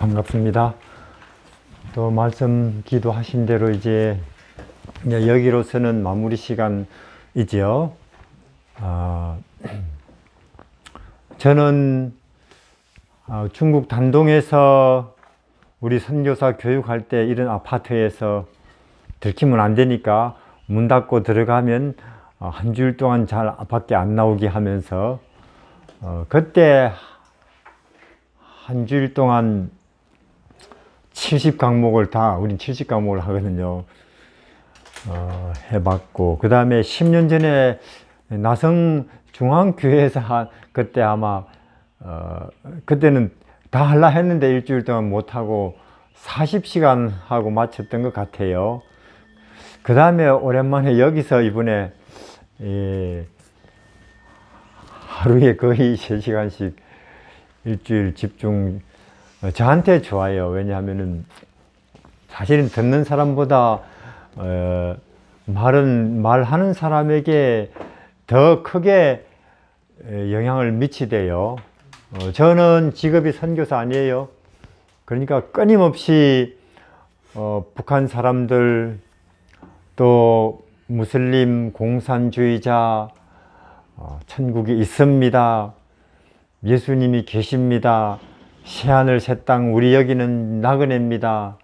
반갑습니다. 또 말씀 기도하신 대로 이제 여기로서는 마무리 시간이지요. 저는 중국 단동에서 우리 선교사 교육할 때 이런 아파트에서 들키면 안 되니까 문 닫고 들어가면 한 주일 동안 잘 밖에 안 나오게 하면서 그때 한 주일 동안 70강목을 다, 우린 70강목을 하거든요. 해봤고, 그 다음에 10년 전에 나성 중앙교회에서 그때 아마, 그때는 다 하려 했는데 일주일 동안 못하고 40시간 하고 마쳤던 것 같아요. 그 다음에 오랜만에 여기서 이번에, 하루에 거의 3시간씩 일주일 집중, 저한테 좋아요. 왜냐하면은 사실은 듣는 사람보다 말하는 사람에게 더 크게 영향을 미치대요. 저는 직업이 선교사 아니에요. 그러니까 끊임없이 북한 사람들, 또 무슬림 공산주의자, 천국이 있습니다, 예수님이 계십니다, 새하늘 새 땅, 우리 여기는 나그네입니다,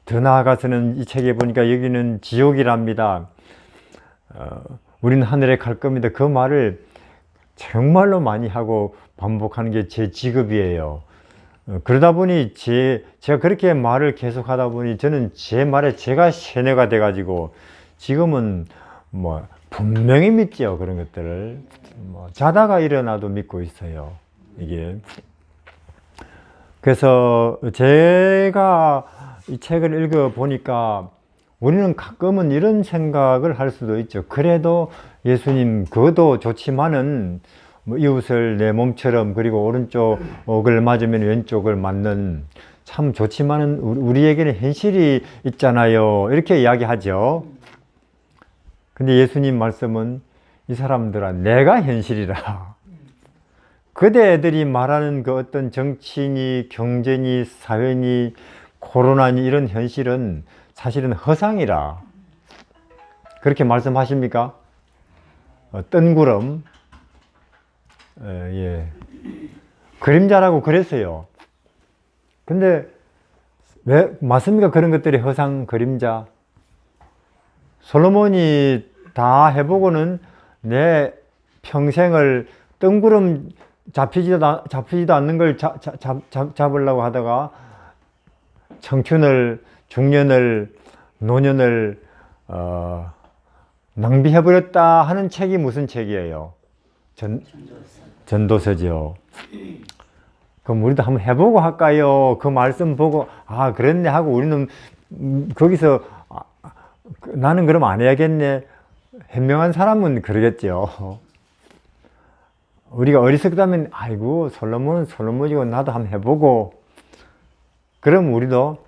더 나아가서는 이 책에 보니까 여기는 지옥이랍니다, 우리는 하늘에 갈 겁니다. 그 말을 정말로 많이 하고 반복하는 게 제 직업이에요. 그러다 보니 제가 그렇게 말을 계속 하다 보니 저는 제 말에 제가 세뇌가 돼 가지고 지금은 뭐 분명히 믿죠. 그런 것들을 자다가 일어나도 믿고 있어요, 이게. 그래서 제가 이 책을 읽어 보니까 우리는 가끔은 이런 생각을 할 수도 있죠. 그래도 예수님, 그것도 좋지만은 뭐 이웃을 내 몸처럼, 그리고 오른쪽을 맞으면 왼쪽을 맞는, 참 좋지만은 우리에게는 현실이 있잖아요, 이렇게 이야기하죠. 근데 예수님 말씀은 이 사람들아, 내가 현실이라. 그대들이 말하는 그 어떤 정치니 경제니 사회니 코로나니 이런 현실은 사실은 허상이라. 그렇게 말씀하십니까? 뜬구름, 그림자라고 그랬어요. 근데 왜 맞습니까? 그런 것들이 허상, 그림자. 솔로몬이 다 해보고는 내 평생을 뜬구름 잡히지도 않는 걸 잡으려고 하다가 청춘을, 중년을, 노년을 낭비해버렸다 하는 책이 무슨 책이에요? 전도서죠. 그럼 우리도 한번 해보고 할까요? 그 말씀 보고 그랬네 하고 우리는 거기서 나는 그럼 안 해야겠네, 현명한 사람은 그러겠죠. 우리가 어리석다면 아이고 솔로몬은 솔로몬이고 나도 한번 해보고, 그럼 우리도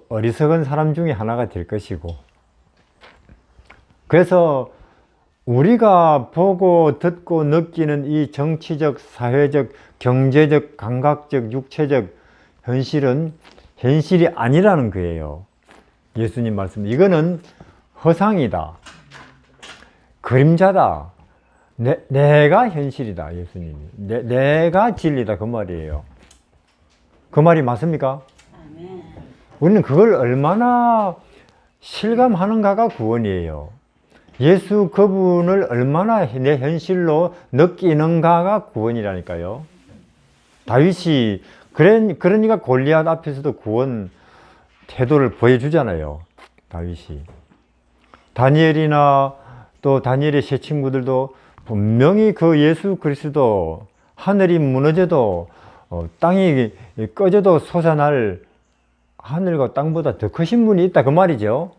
어리석은 사람 중에 하나가 될 것이고. 그래서 우리가 보고 듣고 느끼는 이 정치적, 사회적, 경제적, 감각적, 육체적 현실은 현실이 아니라는 거예요. 예수님 말씀, 이거는 허상이다, 그림자다, 내가 현실이다, 예수님이. 내가 진리다, 그 말이에요. 그 말이 맞습니까? 아멘. 우리는 그걸 얼마나 실감하는가가 구원이에요. 예수 그분을 얼마나 내 현실로 느끼는가가 구원이라니까요. 다윗이 그러니까 골리앗 앞에서도 구원 태도를 보여주잖아요, 다윗이. 다니엘이나 또 다니엘의 세 친구들도 분명히 그 예수 그리스도, 하늘이 무너져도 땅이 꺼져도 솟아날 하늘과 땅보다 더 크신 분이 있다, 그 말이죠.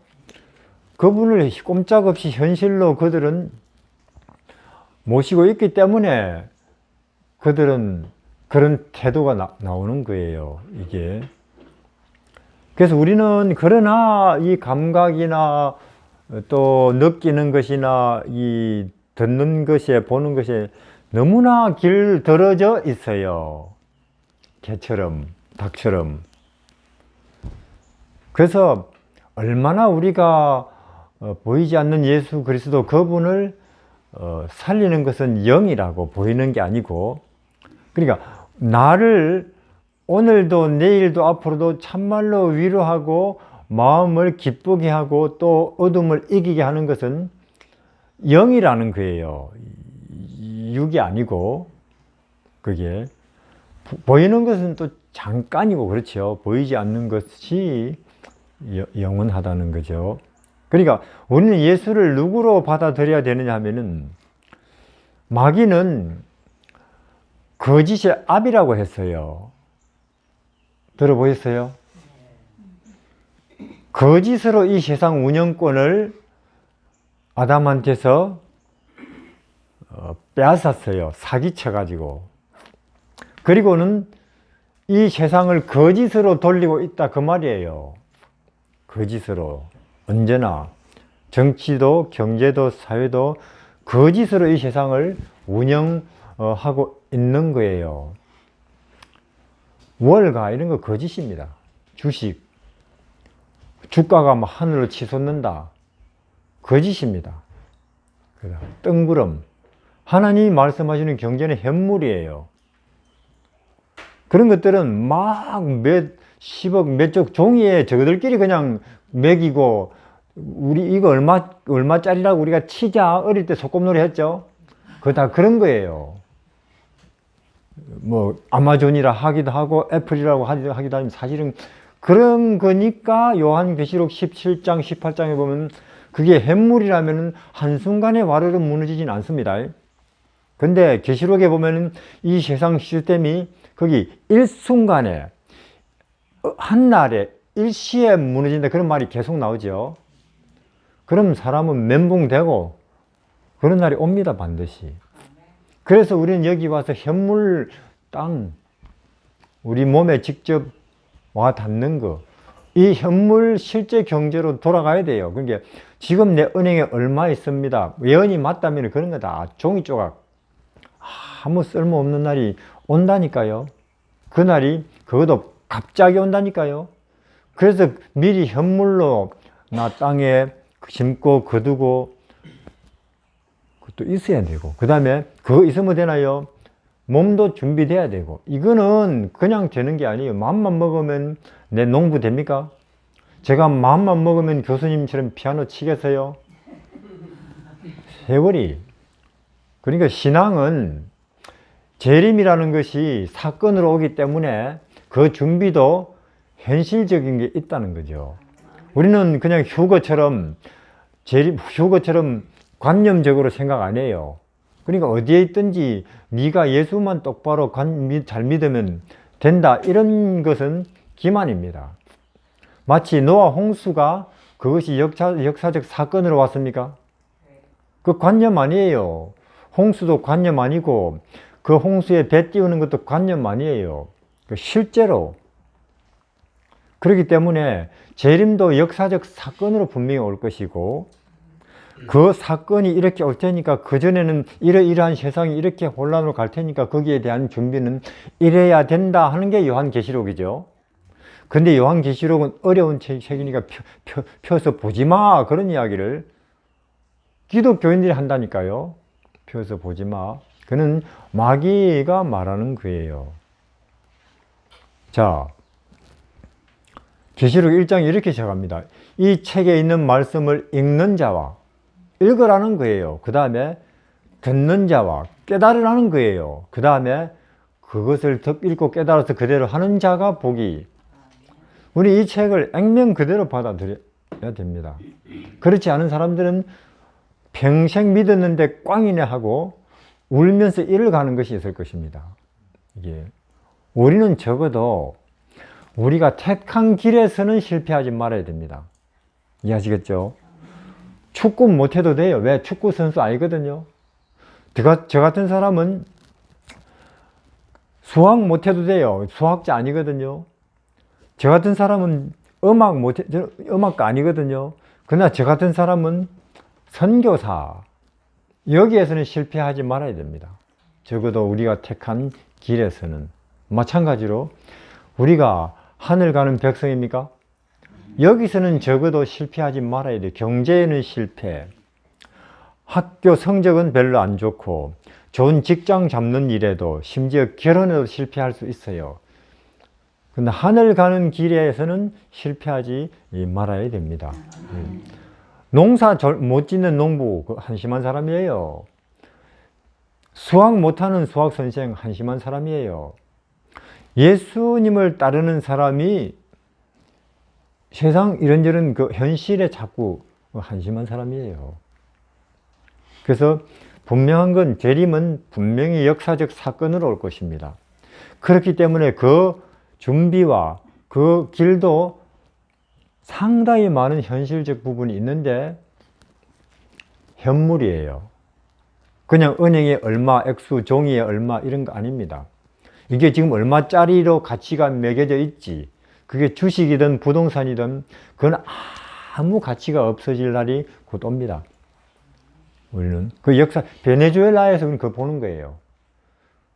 그분을 꼼짝없이 현실로 그들은 모시고 있기 때문에 그들은 그런 태도가 나오는 거예요, 이게. 그래서 우리는 그러나 이 감각이나 또 느끼는 것이나 이 듣는 것에, 보는 것에 너무나 길들어져 있어요. 개처럼, 닭처럼. 그래서 얼마나 우리가 보이지 않는 예수 그리스도 그분을 살리는 것은 영이라고 보이는 게 아니고, 그러니까 나를 오늘도 내일도 앞으로도 참말로 위로하고 마음을 기쁘게 하고 또 어둠을 이기게 하는 것은 영이라는 거예요. 육이 아니고. 그게 보이는 것은 또 잠깐이고, 그렇죠. 보이지 않는 것이 영원하다는 거죠. 그러니까 우리는 예수를 누구로 받아들여야 되느냐 하면은, 마귀는 거짓의 압이라고 했어요. 들어보셨어요? 거짓으로 이 세상 운영권을 아담한테서 빼앗았어요. 사기쳐가지고. 그리고는 이 세상을 거짓으로 돌리고 있다, 그 말이에요. 거짓으로. 언제나 정치도 경제도 사회도 거짓으로 이 세상을 운영하고 있는 거예요. 월가 이런 거 거짓입니다. 주식, 주가가 막 하늘로 치솟는다, 거짓입니다. 뜬구름. 하나님이 말씀하시는 경제는 현물이에요. 그런 것들은 막 몇 10억 몇적 종이에 저들끼리 그냥 매기고, 우리 이거 얼마짜리라고 우리가 치자 어릴 때 소꿉놀이 했죠. 그거 다 그런 거예요. 뭐 아마존이라 하기도 하고 애플이라고 하기도 하면 사실은 그런 거니까 요한계시록 17장 18장에 보면 그게 현물이라면 한순간에 와르르 무너지진 않습니다. 근데 계시록에 보면 이 세상 시스템이 거기 일순간에, 한날에 일시에 무너진다, 그런 말이 계속 나오죠. 그럼 사람은 멘붕되고 그런 날이 옵니다, 반드시. 그래서 우리는 여기 와서 현물, 땅, 우리 몸에 직접 와 닿는 거, 이 현물 실제 경제로 돌아가야 돼요. 그러니까 지금 내 은행에 얼마 있습니다, 예언이 맞다면 그런 거다 종이 조각, 아무 쓸모없는 날이 온다니까요. 그 날이, 그것도 갑자기 온다니까요. 그래서 미리 현물로 나 땅에 심고 거두고 그것도 있어야 되고, 그 다음에 그거 있으면 되나요? 몸도 준비돼야 되고. 이거는 그냥 되는 게 아니에요. 마음만 먹으면 내 농부 됩니까? 제가 마음만 먹으면 교수님처럼 피아노 치겠어요? 세월이. 그러니까 신앙은 재림이라는 것이 사건으로 오기 때문에 그 준비도 현실적인 게 있다는 거죠. 우리는 그냥 휴거처럼, 휴거처럼 관념적으로 생각 안 해요. 그러니까 어디에 있든지 네가 예수만 똑바로 잘 믿으면 된다, 이런 것은 기만입니다. 마치 노아 홍수가 그것이 역사적 사건으로 왔습니까? 그 관념 아니에요. 홍수도 관념 아니고 그 홍수에 배 띄우는 것도 관념 아니에요. 실제로. 그렇기 때문에 재림도 역사적 사건으로 분명히 올 것이고, 그 사건이 이렇게 올 테니까 그전에는 이러이러한 세상이 이렇게 혼란으로 갈 테니까 거기에 대한 준비는 이래야 된다 하는 게 요한계시록이죠. 근데 요한계시록은 어려운 책이니까 펴서 보지 마, 그런 이야기를 기독교인들이 한다니까요. 펴서 보지 마. 그는 마귀가 말하는 거예요. 자, 계시록 1장이 이렇게 시작합니다. 이 책에 있는 말씀을 읽는 자와, 읽으라는 거예요. 그 다음에 듣는 자와 깨달으라는 거예요. 그 다음에 그것을 읽고 깨달아서 그대로 하는 자가 복이. 우리 이 책을 액면 그대로 받아들여야 됩니다. 그렇지 않은 사람들은 평생 믿었는데 꽝이네 하고 울면서 일을 가는 것이 있을 것입니다. 이게 우리는 적어도 우리가 택한 길에서는 실패하지 말아야 됩니다. 이해하시겠죠? 축구 못해도 돼요. 왜? 축구 선수 아니거든요. 저 같은 사람은 수학 못해도 돼요. 수학자 아니거든요. 저 같은 사람은 음악가 아니거든요. 그러나 저 같은 사람은 선교사, 여기에서는 실패하지 말아야 됩니다. 적어도 우리가 택한 길에서는. 마찬가지로 우리가 하늘 가는 백성입니까? 여기서는 적어도 실패하지 말아야 돼. 경제에는 실패, 학교 성적은 별로 안 좋고, 좋은 직장 잡는 일에도, 심지어 결혼에도 실패할 수 있어요. 근데 하늘 가는 길에서는 실패하지 말아야 됩니다. 농사 못 짓는 농부 한심한 사람이에요. 수학 못하는 수학 선생 한심한 사람이에요. 예수님을 따르는 사람이 세상 이런저런 그 현실에 자꾸 한심한 사람이에요. 그래서 분명한 건 재림은 분명히 역사적 사건으로 올 것입니다. 그렇기 때문에 그 준비와 그 길도 상당히 많은 현실적 부분이 있는데 현물이에요. 그냥 은행에 얼마, 액수, 종이에 얼마 이런 거 아닙니다. 이게 지금 얼마짜리로 가치가 매겨져 있지. 그게 주식이든 부동산이든 그건 아무 가치가 없어질 날이 곧 옵니다. 우리는 그 역사, 베네수엘라에서 그거 보는 거예요.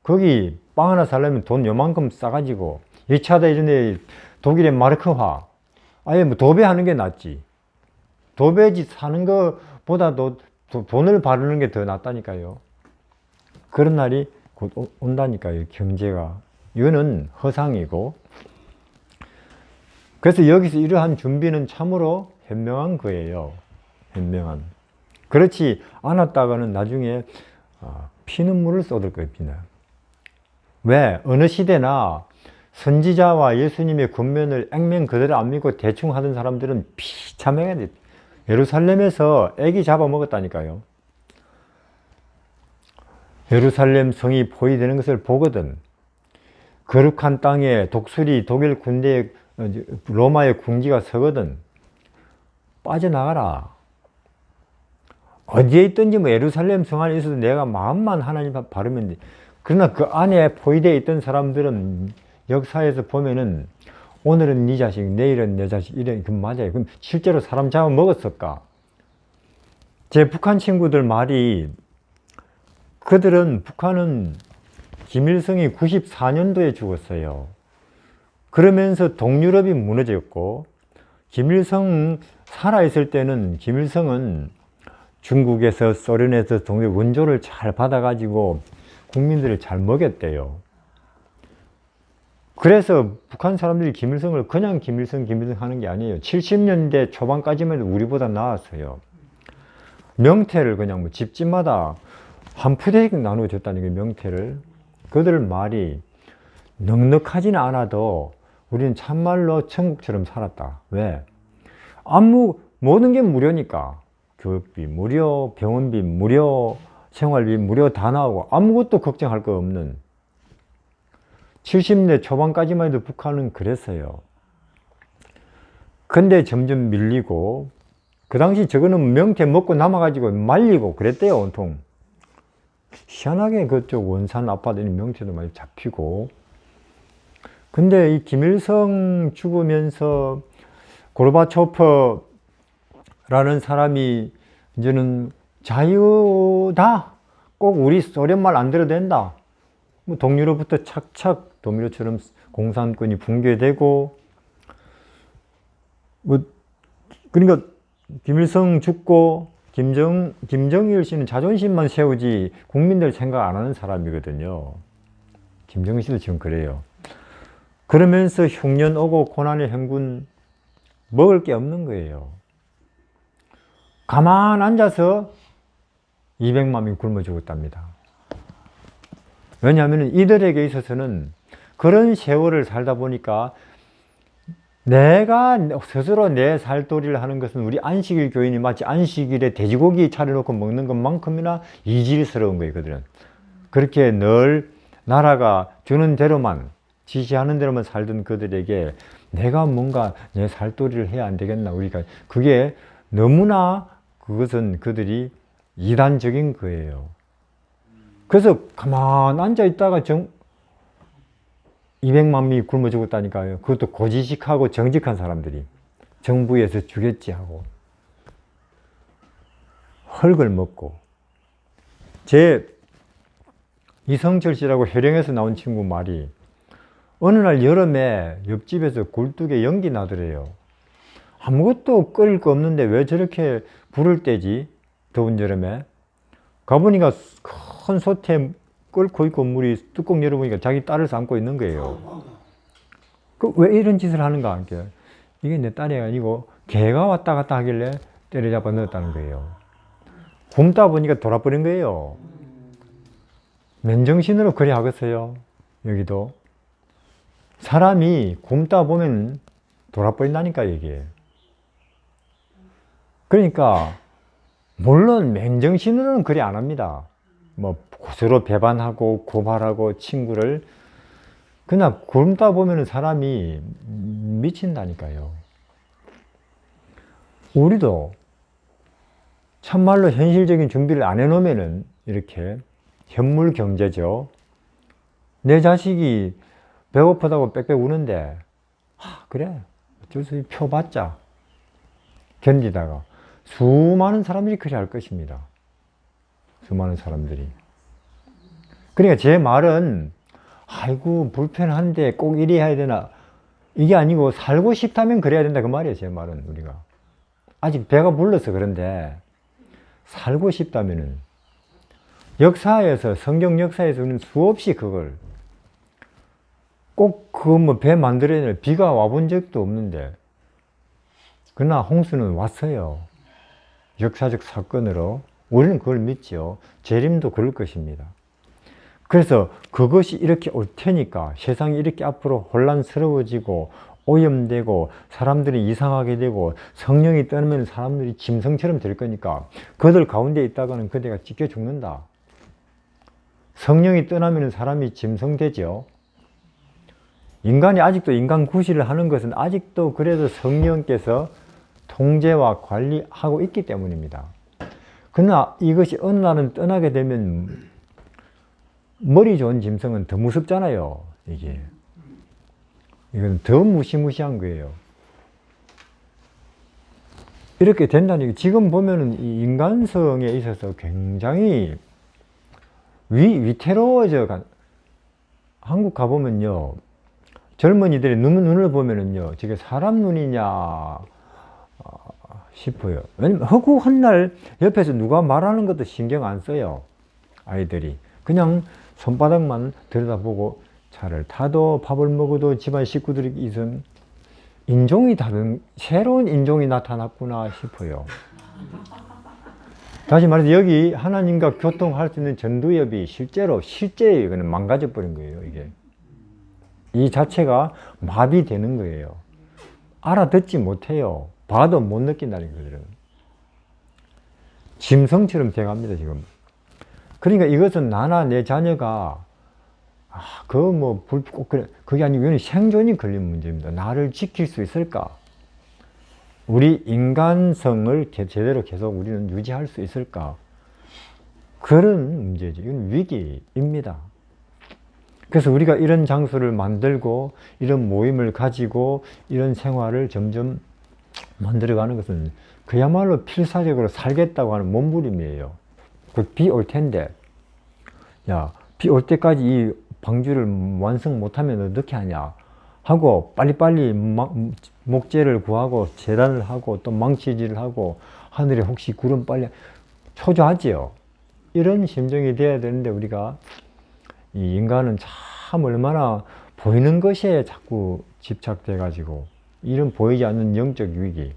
거기 빵 하나 살려면 돈 요만큼 싸가지고 2차 대전에 독일의 마르크화, 아예 뭐 도배하는 게 낫지. 도배지 사는 것보다도 돈을 바르는 게 더 낫다니까요. 그런 날이 곧 온다니까요. 경제가. 이거는 허상이고. 그래서 여기서 이러한 준비는 참으로 현명한 거예요. 현명한. 그렇지 않았다가는 나중에 피눈물을 쏟을 겁니다. 왜? 어느 시대나 선지자와 예수님의 권면을 액면 그대로 안 믿고 대충 하던 사람들은 비참해야 돼. 예루살렘에서 애기 잡아먹었다니까요. 예루살렘 성이 포위되는 것을 보거든. 거룩한 땅에 독수리 독일 군대에 로마의 군기가 서거든. 빠져나가라. 어디에 있든지 뭐 예루살렘 성 안에 있어도 내가 마음만 하나님 바르면 돼. 그러나 그 안에 포위되어 있던 사람들은 역사에서 보면은 오늘은 네 자식, 내일은 내 자식, 이래, 그 맞아요. 그럼 실제로 사람 잡아먹었을까? 제 북한 친구들 말이, 북한은 김일성이 94년도에 죽었어요. 그러면서 동유럽이 무너졌고, 김일성 살아있을 때는 김일성은 중국에서 소련에서 동유럽 원조를 잘 받아가지고 국민들을 잘 먹였대요. 그래서 북한 사람들이 김일성을 그냥 김일성 하는 게 아니에요. 70년대 초반까지만 해도 우리보다 나았어요. 명태를 그냥 뭐 집집마다 한 푸대씩 나눠줬다는 게 명태를. 그들 말이 넉넉하지는 않아도 우리는 참말로 천국처럼 살았다. 왜? 모든 게 무료니까. 교육비 무료, 병원비 무료, 생활비 무료 다 나오고 아무것도 걱정할 거 없는 70년대 초반까지만 해도 북한은 그랬어요. 근데 점점 밀리고 그 당시 저거는 명태 먹고 남아가지고 말리고 그랬대요. 온통. 희한하게 그쪽 원산 아파트에 명태도 많이 잡히고. 근데 이 김일성 죽으면서 고르바초프라는 사람이 이제는 자유다. 꼭 우리 소련말 안 들어도 된다. 뭐 동유럽부터 착착 동유럽처럼 공산권이 붕괴되고, 그러니까 김일성 죽고 김정일 씨는 자존심만 세우지 국민들 생각 안 하는 사람이거든요. 김정일 씨도 지금 그래요. 그러면서 흉년 오고 고난의 행군 먹을 게 없는 거예요. 가만 앉아서 200만 명이 굶어 죽었답니다. 왜냐하면 이들에게 있어서는 그런 세월을 살다 보니까 내가 스스로 내 살도리를 하는 것은 우리 안식일 교인이 마치 안식일에 돼지고기 차려놓고 먹는 것만큼이나 이질스러운 거예요, 그들은. 그렇게 늘 나라가 주는 대로만, 지시하는 대로만 살던 그들에게 내가 뭔가 내 살도리를 해야 안 되겠나, 우리가. 그게 너무나 그것은 그들이 이단적인 거예요. 그래서 가만 앉아 있다가 200만 명이 굶어 죽었다니까요. 그것도 고지식하고 정직한 사람들이. 정부에서 주겠지 하고. 헐걸 먹고. 이성철 씨라고 해령에서 나온 친구 말이 어느 날 여름에 옆집에서 굴뚝에 연기 나더래요. 아무것도 끓일 거 없는데 왜 저렇게 불을 떼지? 더운 여름에. 가보니까 큰 솥에 끓고 있고 물이 뚜껑 열어보니까 자기 딸을 삶고 있는 거예요. 왜 이런 짓을 하는가? 이게 내 딸이 아니고 개가 왔다 갔다 하길래 때려잡아 넣었다는 거예요. 굶다 보니까 돌아버린 거예요. 맨정신으로 그래 하겠어요. 여기도. 사람이 굶다 보면 돌아버린다니까 이게. 그러니까 물론 맨정신으로는 그래 안 합니다. 뭐 서로 배반하고 고발하고 친구를. 그냥 굶다 보면 사람이 미친다니까요. 우리도 참말로 현실적인 준비를 안 해놓으면은 이렇게 현물 경제죠. 내 자식이 배고프다고 빽빽 우는데 그래 어쩔 수 없이 펴봤자 견디다가 수많은 사람들이 그래 할 것입니다. 수많은 사람들이. 그러니까 제 말은 아이고 불편한데 꼭 이리 해야 되나 이게 아니고 살고 싶다면 그래야 된다 그 말이에요. 제 말은. 우리가 아직 배가 불러서 그런데 살고 싶다면은 역사에서 성경 역사에서는 수없이 그걸 꼭 그거 뭐 배 만들어야 되나 비가 와본 적도 없는데 그러나 홍수는 왔어요. 역사적 사건으로. 우리는 그걸 믿죠. 재림도 그럴 것입니다. 그래서 그것이 이렇게 올 테니까 세상이 이렇게 앞으로 혼란스러워지고 오염되고 사람들이 이상하게 되고 성령이 떠나면 사람들이 짐승처럼 될 거니까 그들 가운데 있다가는 그대가 찢겨 죽는다. 성령이 떠나면 사람이 짐승되죠. 인간이 아직도 인간 구실을 하는 것은 아직도 그래도 성령께서 통제와 관리하고 있기 때문입니다. 그러나 이것이 어느 날은 떠나게 되면 머리 좋은 짐승은 더 무섭잖아요. 이건 더 무시무시한 거예요. 이렇게 된다는 게 지금 보면은 이 인간성에 있어서 굉장히 위태로워져 가. 한국 가보면요. 젊은이들의 눈을 보면은요. 저게 사람 눈이냐 싶어요. 왜냐면 허구한 날 옆에서 누가 말하는 것도 신경 안 써요. 아이들이. 그냥 손바닥만 들여다보고 차를 타도 밥을 먹어도 집안 식구들이 있은 인종이 다른 새로운 인종이 나타났구나 싶어요. 다시 말해서 여기 하나님과 교통할 수 있는 전두엽이 실제 이거는 망가져 버린 거예요. 이게 이 자체가 마비되는 거예요. 알아듣지 못해요. 봐도 못 느낀다는 거예요. 짐승처럼 돼갑니다 지금. 그러니까 이것은 나나 내 자녀가 그게 아니고 이건 생존이 걸린 문제입니다. 나를 지킬 수 있을까? 우리 인간성을 제대로 계속 우리는 유지할 수 있을까? 그런 문제죠. 이건 위기입니다. 그래서 우리가 이런 장소를 만들고 이런 모임을 가지고 이런 생활을 점점 만들어가는 것은 그야말로 필사적으로 살겠다고 하는 몸부림이에요. 비 올 텐데 비 올 때까지 이 방주를 완성 못하면 어떻게 하냐 하고 빨리빨리 목재를 구하고 재단을 하고 또 망치질을 하고 하늘에 혹시 구름 빨리 초조하지요. 이런 심정이 돼야 되는데 우리가 이 인간은 참 얼마나 보이는 것에 자꾸 집착돼 가지고 이런 보이지 않는 영적 위기,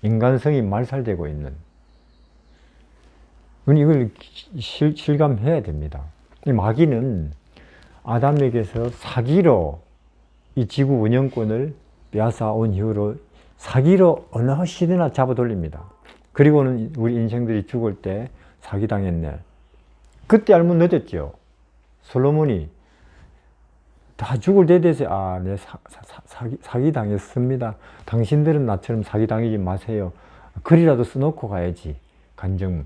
인간성이 말살되고 있는 이걸 실감해야 됩니다. 이 마귀는 아담에게서 사기로 이 지구 운영권을 빼앗아 온 이후로 사기로 어느 시대나 잡아 돌립니다. 그리고는 우리 인생들이 죽을 때 사기당했네. 그때 알면 늦었죠. 솔로몬이 다 죽을 때 돼서 내 사기당했습니다. 당신들은 나처럼 사기당하지 마세요. 글이라도 써놓고 가야지. 간증.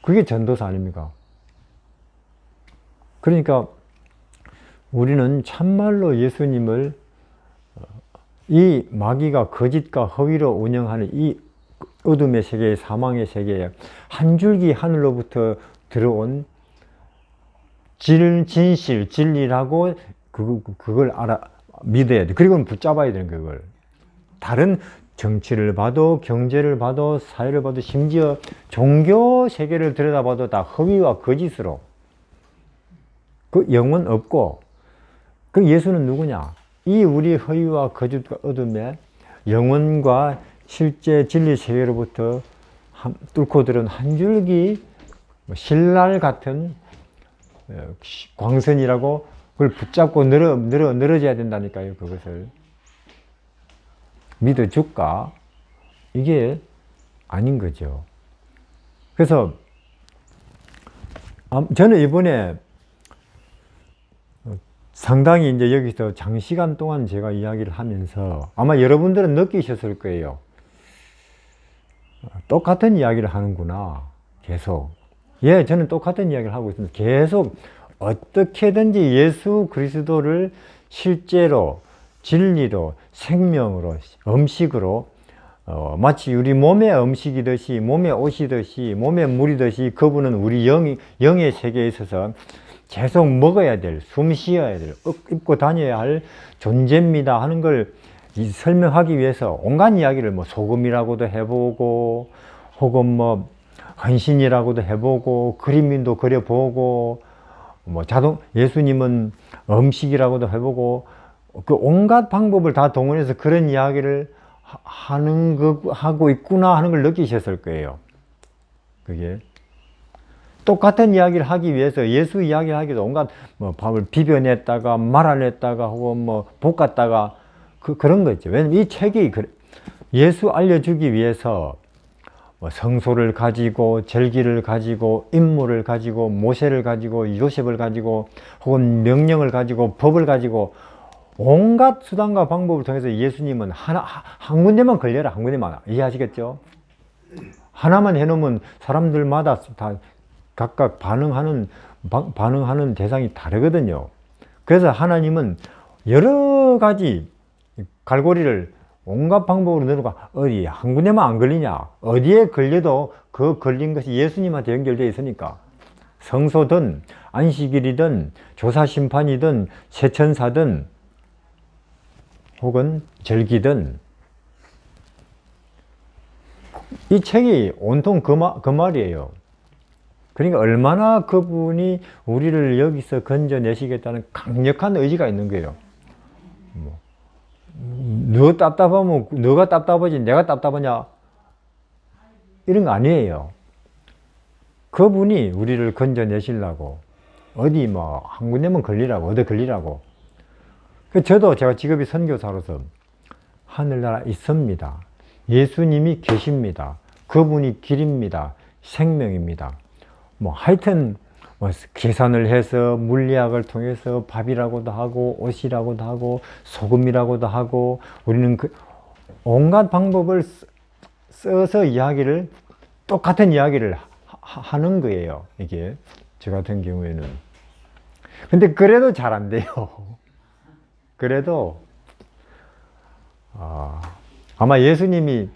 그게 전도사 아닙니까? 그러니까 우리는 참말로 예수님을 이 마귀가 거짓과 허위로 운영하는 이 어둠의 세계, 사망의 세계에 한 줄기 하늘로부터 들어온 진실, 진리라고 그걸 믿어야 돼. 그리고는 붙잡아야 되는 그걸. 다른 정치를 봐도 경제를 봐도 사회를 봐도 심지어 종교 세계를 들여다봐도 다 허위와 거짓으로 그 영은 없고 그 예수는 누구냐? 이 우리 허위와 거짓과 어둠에 영혼과 실제 진리 세계로부터 뚫고 들은 한 줄기 신랄 같은 광선이라고 그걸 붙잡고 늘어져야 된다니까요. 그것을 믿어줄까? 이게 아닌 거죠. 그래서 저는 이번에 상당히 이제 여기서 장시간 동안 제가 이야기를 하면서 아마 여러분들은 느끼셨을 거예요. 똑같은 이야기를 하는구나. 계속. 예, 저는 똑같은 이야기를 하고 있습니다. 계속 어떻게든지 예수 그리스도를 실제로 진리로 생명으로 음식으로 마치 우리 몸의 음식이듯이 몸의 옷이듯이 몸의 물이듯이 그분은 우리 영의 세계에 있어서 계속 먹어야 될, 숨 쉬어야 될, 입고 다녀야 할 존재입니다 하는 걸 설명하기 위해서 온갖 이야기를 뭐 소금이라고도 해보고 혹은 뭐 헌신이라고도 해보고 그림도 그려보고 뭐 예수님은 음식이라고도 해보고 그 온갖 방법을 다 동원해서 그런 이야기를 하고 있구나 하는 걸 느끼셨을 거예요. 그게 똑같은 이야기를 하기 위해서 예수 이야기를 하기도 온갖 뭐 밥을 비벼냈다가 말아냈다가 혹은 뭐 볶았다가 그런 거 있죠. 왜냐면 이 책이 예수 알려주기 위해서 뭐 성소를 가지고 절기를 가지고 인물을 가지고 모세를 가지고 요셉을 가지고 혹은 명령을 가지고 법을 가지고 온갖 수단과 방법을 통해서 예수님은 한 군데만 걸려라. 한 군데만. 이해하시겠죠? 하나만 해놓으면 사람들마다 다 각각 반응하는 대상이 다르거든요. 그래서 하나님은 여러 가지 갈고리를 온갖 방법으로 넣어놓고 어디 한 군데만 안 걸리냐? 어디에 걸려도 그 걸린 것이 예수님한테 연결되어 있으니까 성소든 안식일이든 조사심판이든 세천사든 혹은 절기든 이 책이 온통 그 말이에요. 그러니까 얼마나 그분이 우리를 여기서 건져내시겠다는 강력한 의지가 있는 거예요. 너 답답하면 너가 답답하지 내가 답답하냐? 이런 거 아니에요. 그분이 우리를 건져내시려고 어디 뭐 한 군데만 걸리라고 어디 걸리라고. 저도 제가 직업이 선교사로서 하늘나라 있습니다. 예수님이 계십니다. 그분이 길입니다. 생명입니다. 뭐 하여튼 뭐 계산을 해서 물리학을 통해서 밥이라고도 하고 옷이라고도 하고 소금이라고도 하고 우리는 온갖 방법을 써서 똑같은 이야기를 하는 거예요. 이게 저 같은 경우에는. 근데 그래도 잘 안 돼요. 그래도 아마 예수님이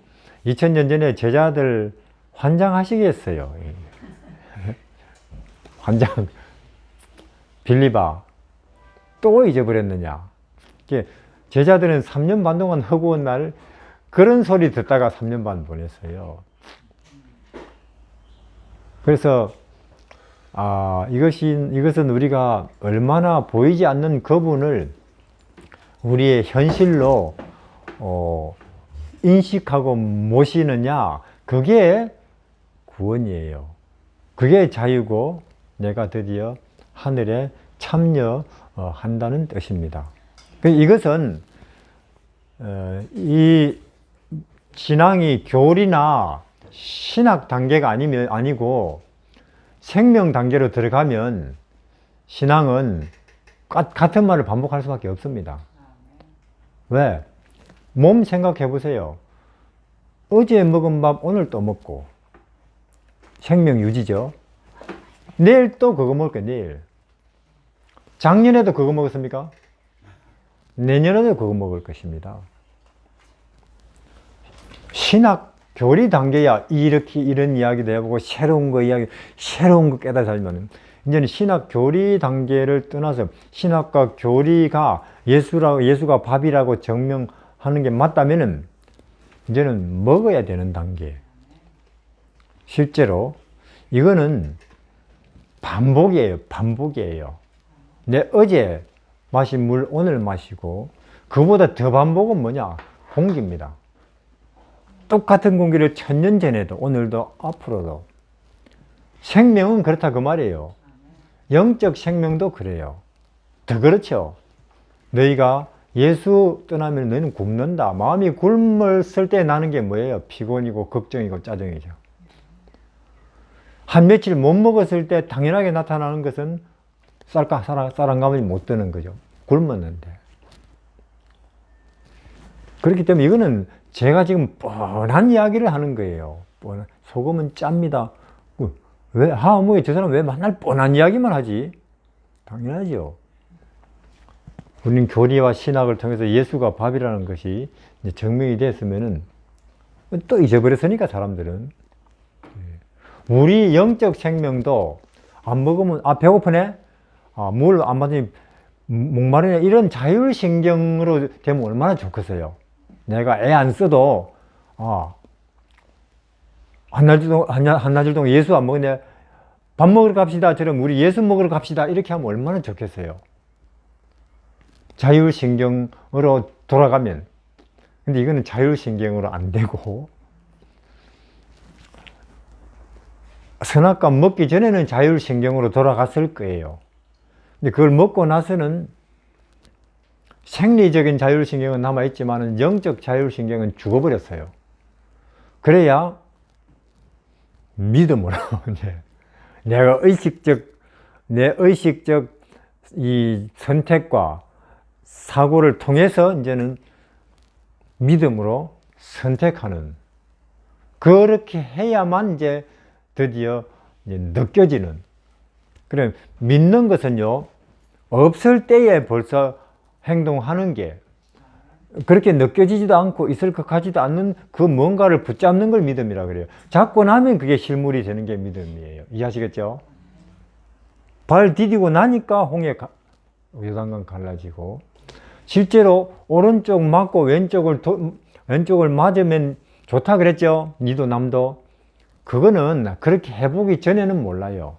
2000년 전에 제자들 환장하시겠어요. 환장. 빌립아 또 잊어버렸느냐. 제자들은 3년 반 동안 허구한 날 그런 소리 듣다가 3년 반 보냈어요. 그래서 이것은 우리가 얼마나 보이지 않는 그분을 우리의 현실로 인식하고 모시느냐, 그게 구원이에요. 그게 자유고 내가 드디어 하늘에 참여한다는 뜻입니다. 이것은 이 신앙이 교리나 신학 단계가 아니고 생명 단계로 들어가면 신앙은 같은 말을 반복할 수밖에 없습니다. 왜? 몸 생각해 보세요. 어제 먹은 밥 오늘 또 먹고 생명 유지죠. 내일 또 그거 먹을 거예요. 내일. 작년에도 그거 먹었습니까? 내년에도 그거 먹을 것입니다. 신학 교리 단계야 이런 이야기도 해보고 새로운 거 깨달아 살면 이제는 신학 교리 단계를 떠나서 신학과 교리가 예수가 밥이라고 증명하는 게 맞다면은 이제는 먹어야 되는 단계. 실제로 이거는 반복이에요. 반복이에요. 내 어제 마신 물 오늘 마시고, 그보다 더 반복은 뭐냐? 공기입니다. 똑같은 공기를 1000년 전에도 오늘도 앞으로도. 생명은 그렇다 그 말이에요. 영적 생명도 그래요. 더 그렇죠. 너희가 예수 떠나면 너희는 굶는다. 마음이 굶었을 때 나는 게 뭐예요? 피곤이고 걱정이고 짜증이죠. 한 며칠 못 먹었을 때 당연하게 나타나는 것은 쌀한가마니 못 드는 거죠. 굶었는데. 그렇기 때문에 이거는 제가 지금 뻔한 이야기를 하는 거예요. 소금은 짭니다. 왜 하모에 저 사람 왜 맨날 뻔한 이야기만 하지? 당연하죠. 우리는 교리와 신학을 통해서 예수가 밥이라는 것이 이제 증명이 됐으면은 또 잊어버렸으니까 사람들은. 우리 영적 생명도 안 먹으면 배고프네? 물 안 마시니 목마르네? 이런 자율신경으로 되면 얼마나 좋겠어요. 내가 애 안 써도 한나절 동안 예수 안 먹었네? 밥 먹으러 갑시다. 저럼 우리 예수 먹으러 갑시다. 이렇게 하면 얼마나 좋겠어요. 자율신경으로 돌아가면. 근데 이거는 자율신경으로 안 되고, 선악과 먹기 전에는 자율신경으로 돌아갔을 거예요. 근데 그걸 먹고 나서는 생리적인 자율신경은 남아있지만 영적 자율신경은 죽어버렸어요. 그래야 믿음으로 이제 내가 내 의식적 이 선택과 사고를 통해서 이제는 믿음으로 선택하는, 그렇게 해야만 이제 드디어 이제 느껴지는. 그래, 믿는 것은요, 없을 때에 벌써 행동하는 게 그렇게 느껴지지도 않고 있을 것 같지도 않는 그 뭔가를 붙잡는 걸 믿음이라 그래요. 잡고 나면 그게 실물이 되는 게 믿음이에요. 이해하시겠죠? 발 디디고 나니까 요단강 갈라지고, 실제로 오른쪽 맞고 왼쪽을 맞으면 좋다 그랬죠? 니도 남도. 그거는 그렇게 해보기 전에는 몰라요.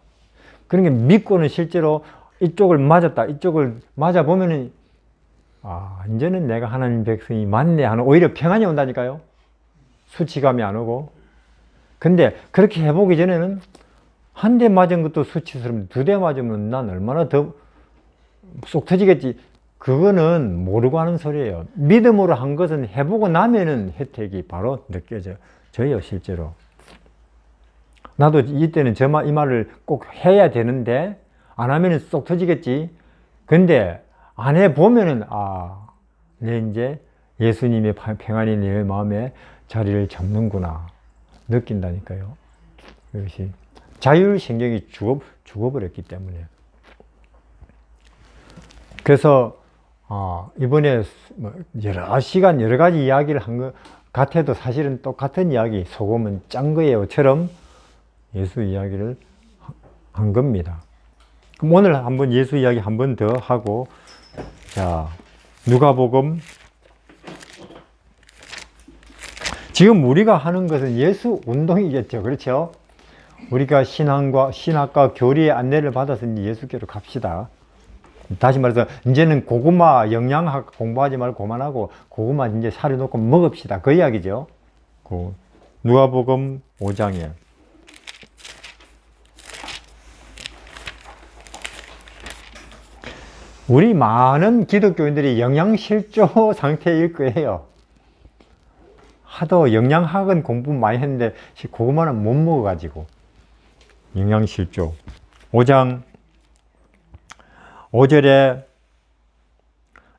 그러니까 믿고는 실제로 이쪽을 맞았다, 이쪽을 맞아보면은 이제는 내가 하나님 백성이 맞네 하는 오히려 평안이 온다니까요. 수치감이 안 오고. 근데 그렇게 해보기 전에는 한 대 맞은 것도 수치스럽는데 2대 맞으면 난 얼마나 더 쏙 터지겠지. 그거는 모르고 하는 소리예요. 믿음으로 한 것은 해보고 나면은 혜택이 바로 느껴져요, 실제로. 나도 이때는 이 말을 꼭 해야 되는데 안 하면은 쏙 터지겠지. 근데 안 해보면은 내 이제 예수님의 평안이 내 마음에 자리를 잡는구나 느낀다니까요. 이것이 자율신경이 죽어버렸기 때문에. 그래서 이번에 여러 시간 여러 가지 이야기를 한 것 같아도 사실은 똑같은 이야기, 소금은 짠 거예요처럼 예수 이야기를 한 겁니다. 그럼 오늘 한번 예수 이야기 한 번 더 하고, 자, 누가복음. 지금 우리가 하는 것은 예수 운동이겠죠. 그렇죠? 우리가 신학과 교리의 안내를 받아서 이제 예수께로 갑시다. 다시 말해서 이제는 고구마 영양학 공부하지 말고 그만하고 고구마 이제 사려놓고 먹읍시다. 그 이야기죠. 누가복음 5장에 우리 많은 기독교인들이 영양실조 상태일 거예요. 하도 영양학은 공부 많이 했는데 고구마는 못 먹어가지고. 영양실조 5장 5절에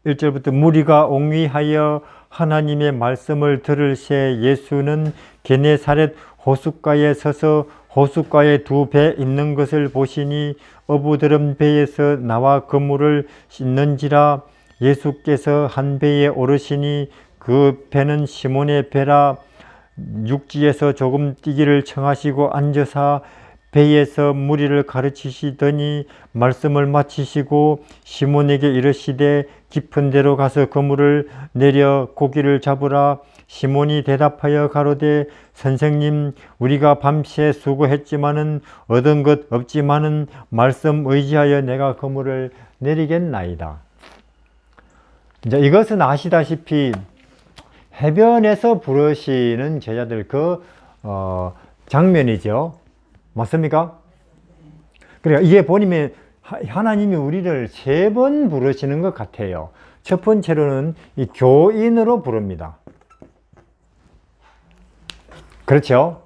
1절부터 무리가 옹위하여 하나님의 말씀을 들을 새 예수는 게네사렛 호숫가에 서서 호숫가에 2배 있는 것을 보시니 어부들은 배에서 나와 그물을 씻는지라. 예수께서 한 배에 오르시니 그 배는 시몬의 배라. 육지에서 조금 뛰기를 청하시고 앉으사 배에서 무리를 가르치시더니 말씀을 마치시고 시몬에게 이르시되 깊은 데로 가서 그물을 내려 고기를 잡으라. 시몬이 대답하여 가로되 선생님 우리가 밤새 수고했지만은 얻은 것 없지만은 말씀 의지하여 내가 그물을 내리겠나이다. 이제 이것은 아시다시피 해변에서 부르시는 제자들 장면이죠. 맞습니까? 그러니까 이게 보면 하나님이 우리를 3번 부르시는 것 같아요. 첫 번째로는 이 교인으로 부릅니다. 그렇죠?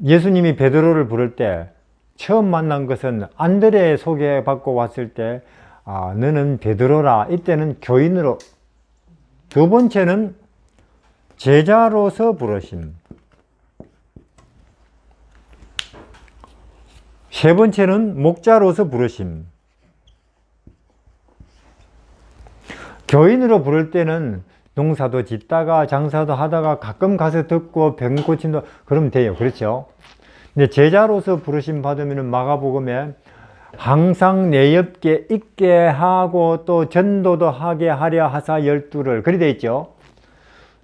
예수님이 베드로를 부를 때 처음 만난 것은 안드레 소개받고 왔을 때 너는 베드로라. 이때는 교인으로. 두 번째는 제자로서 부르심. 세 번째는 목자로서 부르심. 교인으로 부를 때는 농사도 짓다가 장사도 하다가 가끔 가서 듣고 병 고친다 그러면 돼요. 그렇죠? 근데 제자로서 부르심 받으면 마가복음에 항상 내 옆에 있게 하고 또 전도도 하게 하려 하사 12를 그리 돼 있죠.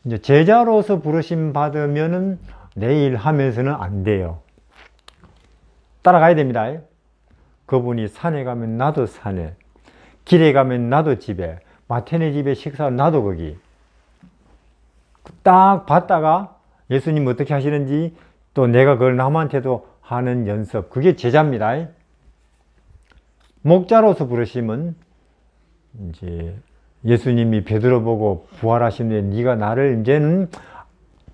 이제 제자로서 부르심 받으면은 내일 하면서는 안 돼요. 따라가야 됩니다. 그분이 산에 가면 나도 산에, 길에 가면 나도 집에, 마태네 집에 식사 나도 거기. 딱 봤다가 예수님 어떻게 하시는지 또 내가 그걸 남한테도 하는 연습. 그게 제자입니다. 목자로서 부르심은 이제 예수님이 베드로 보고 부활하시는데 네가 나를 이제는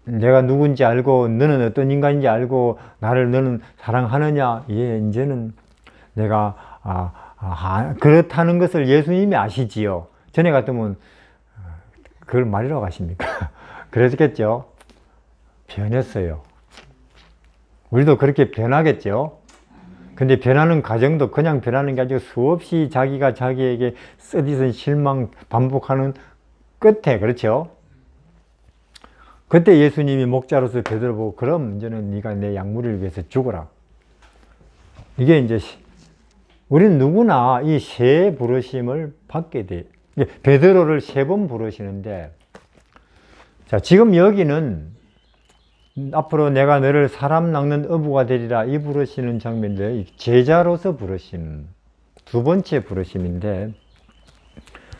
내가 누군지 알고 너는 어떤 인간인지 알고 나를 너는 사랑하느냐? 예, 이제는 내가 그렇다는 것을 예수님이 아시지요. 전에 같으면 그걸 말이라고 하십니까? 그랬겠죠. 변했어요. 우리도 그렇게 변하겠죠. 근데 변하는 과정도 그냥 변하는 게 아니고 수없이 자기가 자기에게 쓰디쓴 실망 반복하는 끝에, 그렇죠? 그때 예수님이 목자로서 베드로 보고 그럼 이제는 네가 내 양무리를 위해서 죽어라. 이게 이제 우리는 누구나 이 세 부르심을 받게 돼. 베드로를 3번 부르시는데, 자, 지금 여기는 앞으로 내가 너를 사람 낚는 어부가 되리라 이 부르시는 장면인데 제자로서 부르시는 두 번째 부르심인데,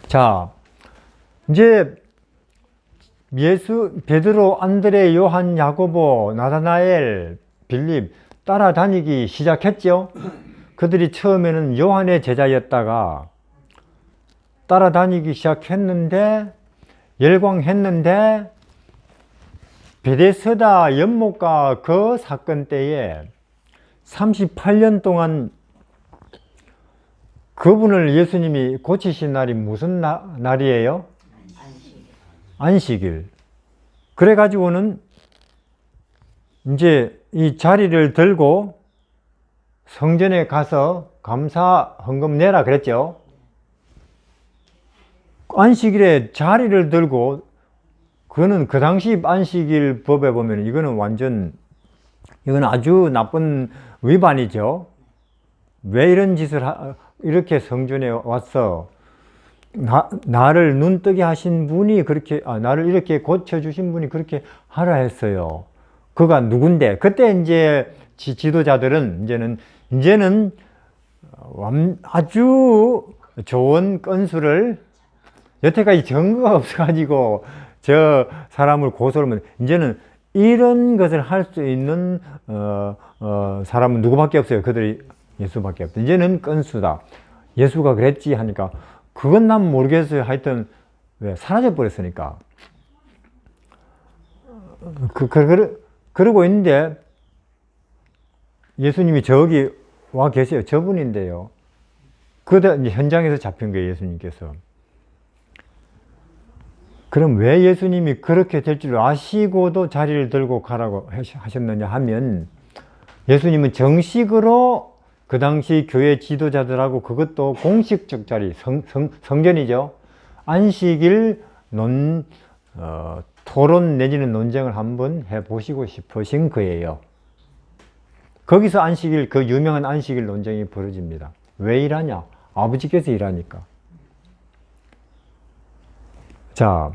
자, 이제 베드로, 안드레, 요한, 야고보, 나다나엘, 빌립 따라다니기 시작했죠. 그들이 처음에는 요한의 제자였다가 따라다니기 시작했는데 열광했는데 베데스다 연못가 그 사건 때에 38년 동안 그분을 예수님이 고치신 날이 무슨 날이에요? 안식일. 그래가지고는 이제 이 자리를 들고 성전에 가서 감사 헌금 내라 그랬죠. 안식일에 자리를 들고, 그거는 그 당시 안식일 법에 보면 이거는 아주 나쁜 위반이죠. 왜 이런 짓을 이렇게 성전에 와서 나를 눈뜨게 하신 분이 그렇게, 나를 이렇게 고쳐주신 분이 그렇게 하라 했어요. 그가 누군데? 그때 이제 지도자들은 이제는 아주 좋은 건수를, 여태까지 증거가 없어가지고 저 사람을 고소하면 이제는 이런 것을 할 수 있는 사람은 누구밖에 없어요. 그들이 예수밖에 없다. 이제는 건수다. 예수가 그랬지 하니까 그건 난 모르겠어요. 하여튼 왜 사라져 버렸으니까. 그러고 있는데 예수님이 저기 와 계세요. 저분인데요. 그때 현장에서 잡힌 거예요. 예수님께서. 그럼 왜 예수님이 그렇게 될 줄 아시고도 자리를 들고 가라고 하셨느냐 하면, 예수님은 정식으로 그 당시 교회 지도자들하고, 그것도 공식적 자리, 성전이죠. 안식일 토론 내지는 논쟁을 한번 해보시고 싶으신 거예요. 거기서 그 유명한 안식일 논쟁이 벌어집니다. 왜 일하냐? 아버지께서 일하니까. 자,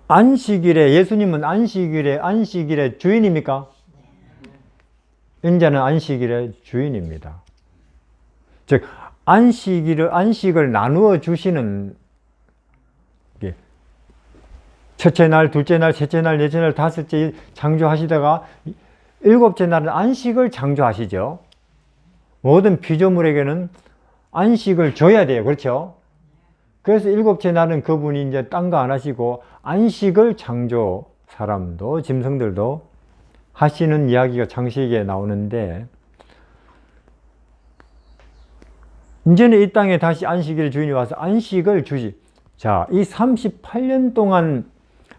안식일에, 예수님은 안식일의 주인입니까? 인자는 안식일의 주인입니다. 즉, 안식을 나누어 주시는 게 첫째 날, 둘째 날, 셋째 날, 넷째 날, 다섯째 창조하시다가 일곱째 날은 안식을 창조하시죠. 모든 피조물에게는 안식을 줘야 돼요. 그렇죠? 그래서 일곱째 날은 그분이 이제 딴 거 안 하시고 안식을 창조, 사람도 짐승들도 하시는 이야기가 창세기에 나오는데, 이제는 이 땅에 다시 안식일의 주인이 와서 안식을 주지. 자, 이 38년 동안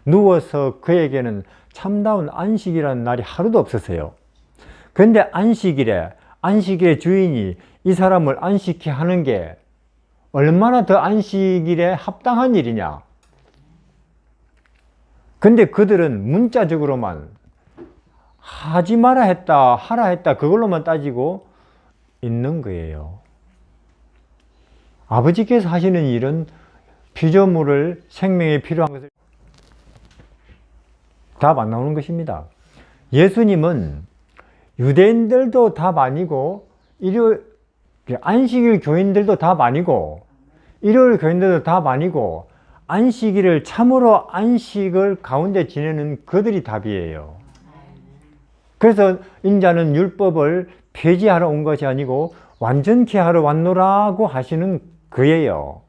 누워서 그에게는 참다운 안식이라는 날이 하루도 없었어요. 그런데 안식일의 주인이 이 사람을 안식케 하는 게 얼마나 더 안식일에 합당한 일이냐. 근데 그들은 문자적으로만 하지 마라 했다, 하라 했다, 그걸로만 따지고 있는 거예요. 아버지께서 하시는 일은 피조물을, 생명에 필요한 것을 답 안 나오는 것입니다. 예수님은 유대인들도 답 아니고, 안식일 교인들도 답 아니고, 일요일 교인들도 답 아니고, 안식일을 참으로 안식을 가운데 지내는 그들이 답이에요. 그래서 인자는 율법을 폐지하러 온 것이 아니고 완전케 하러 왔노라고 하시는 그예요.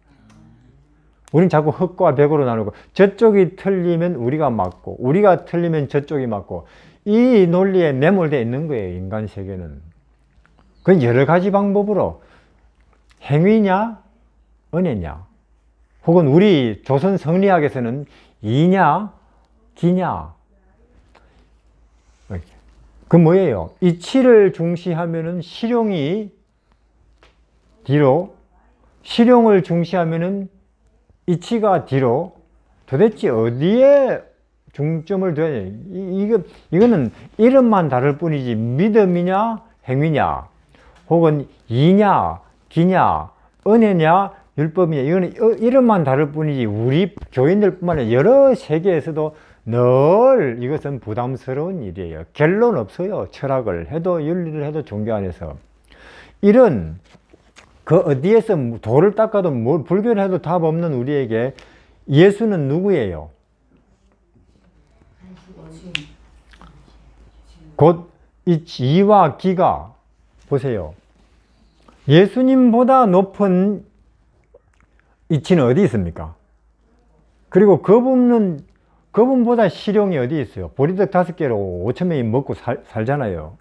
우린 자꾸 흑과 백으로 나누고, 저쪽이 틀리면 우리가 맞고, 우리가 틀리면 저쪽이 맞고, 이 논리에 매몰되어 있는 거예요, 인간 세계는. 그건 여러 가지 방법으로 행위냐, 은혜냐, 혹은 우리 조선 성리학에서는 이냐, 기냐. 그 뭐예요? 이치를 중시하면은 실용이 뒤로, 실용을 중시하면은 이치가 뒤로. 도대체 어디에 중점을 둬야 돼? 이거는 이름만 다를 뿐이지 믿음이냐 행위냐, 혹은 이냐 기냐, 은혜냐 율법이냐, 이거는 이름만 다를 뿐이지 우리 교인들뿐만 아니라 여러 세계에서도 늘 이것은 부담스러운 일이에요. 결론 없어요. 철학을 해도 윤리를 해도 종교 안에서. 이런 그 어디에서 돌을 닦아도 뭘 불교를 해도 답 없는 우리에게 예수는 누구예요? 곧 이 지와 기가, 보세요. 예수님보다 높은 이치는 어디 있습니까? 그리고 그분보다 실용이 어디 있어요? 보리떡 5개로 5,000명이 먹고 살잖아요.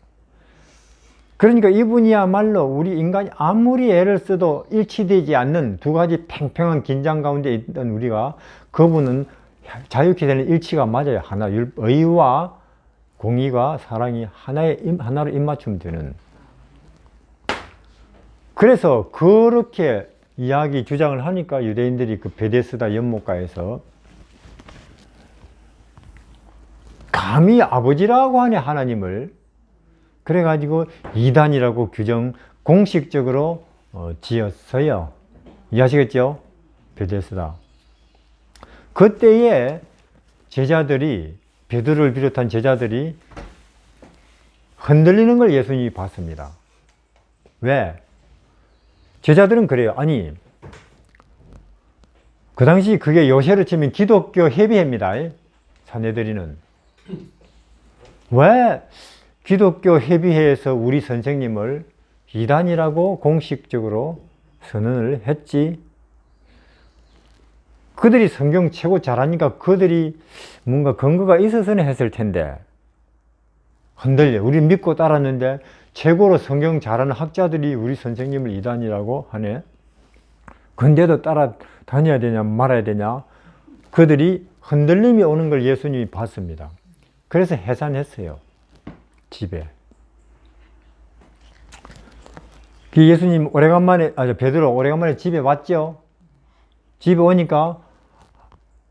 그러니까 이분이야말로 우리 인간이 아무리 애를 써도 일치되지 않는 두 가지 팽팽한 긴장 가운데 있던 우리가, 그분은 자유케 되는 일치가 맞아요. 하나, 의와 공의가 사랑이 하나로 입맞춤 되는. 그래서 그렇게 이야기 주장을 하니까 유대인들이 그 베데스다 연못가에서 감히 아버지라고 하네 하나님을, 그래가지고 이단이라고 공식적으로 지었어요. 이해하시겠죠? 베데스다. 그때에 제자들이, 베드로를 비롯한 제자들이 흔들리는 걸 예수님이 봤습니다. 왜? 제자들은 그래요. 아니, 그 당시 그게 요새로 치면 기독교 협의회입니다. 사내들이는. 왜 기독교 협의회에서 우리 선생님을 이단이라고 공식적으로 선언을 했지? 그들이 성경 최고 잘하니까 그들이 뭔가 근거가 있어서는 했을 텐데, 흔들려. 우리 믿고 따랐는데 최고로 성경 잘하는 학자들이 우리 선생님을 이단이라고 하네. 근데도 따라다녀야 되냐 말아야 되냐. 그들이 흔들림이 오는 걸 예수님이 봤습니다. 그래서 해산했어요. 집에. 예수님 베드로 오래간만에 집에 왔죠. 집에 오니까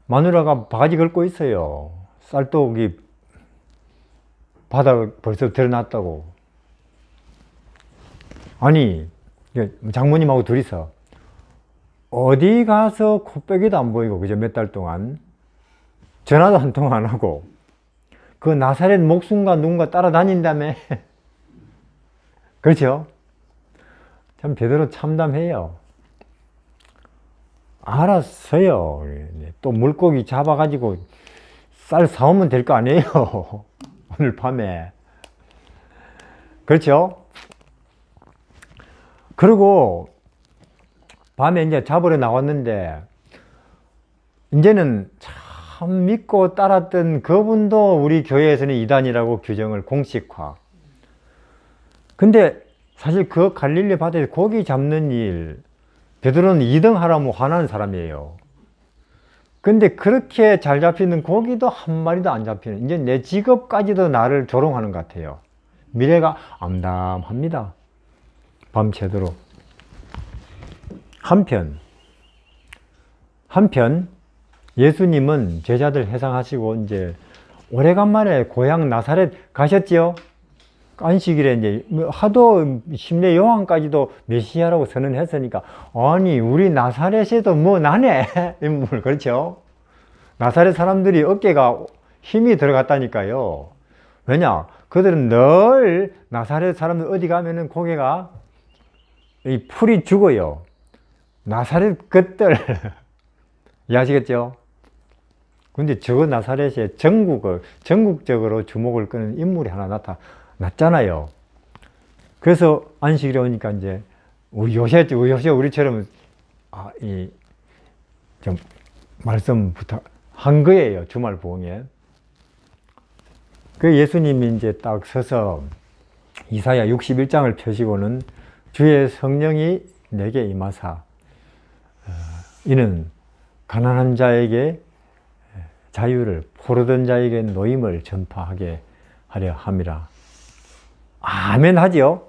마누라가 바가지 긁고 있어요. 쌀떡이 바닥 벌써 드러났다고. 아니, 장모님하고 둘이서 어디 가서 코빼기도 안 보이고, 그죠? 몇 달 동안 전화도 한 통 안 하고 그 나사렛 목숨과 누군가 따라다닌다며. 그렇죠? 참 베드로 참담해요. 알았어요. 또 물고기 잡아가지고 쌀 사오면 될 거 아니에요. 오늘 밤에. 그렇죠? 그리고 밤에 이제 잡으러 나왔는데 이제는 참 믿고 따랐던 그분도 우리 교회에서는 이단이라고 규정을 공식화. 근데 사실 그 갈릴리 바다에서 고기 잡는 일, 베드로는 2등 하라면 화나는 사람이에요. 근데 그렇게 잘 잡히는 고기도 한 마리도 안 잡히는, 이제 내 직업까지도 나를 조롱하는 것 같아요. 미래가 암담합니다. 밤새도록. 한편 예수님은 제자들 해상하시고 이제 오래간만에 고향 나사렛 가셨지요? 안식일에 이제 하도 심내 요한까지도 메시아라고 선언했으니까, 아니 우리 나사렛에도 뭐 나네 인물. 그렇죠? 나사렛 사람들이 어깨가 힘이 들어갔다니까요. 왜냐? 그들은 늘 나사렛 사람들 어디 가면은 고개가 이 풀이 죽어요. 나사렛 것들. 이해하시겠죠? 근데 저 나사렛에 전국적으로 주목을 끄는 인물이 하나 나타났잖아요. 그래서 안식일에 오니까 이제 요새 우리처럼 좀 말씀 부탁한 거예요. 주말 부흥에. 그 예수님이 이제 딱 서서 이사야 61장을 펴시고는 주의 성령이 내게 임하사 이는 가난한 자에게 자유를, 포로된 자에게 노임을 전파하게 하려 함이라. 아멘 하지요.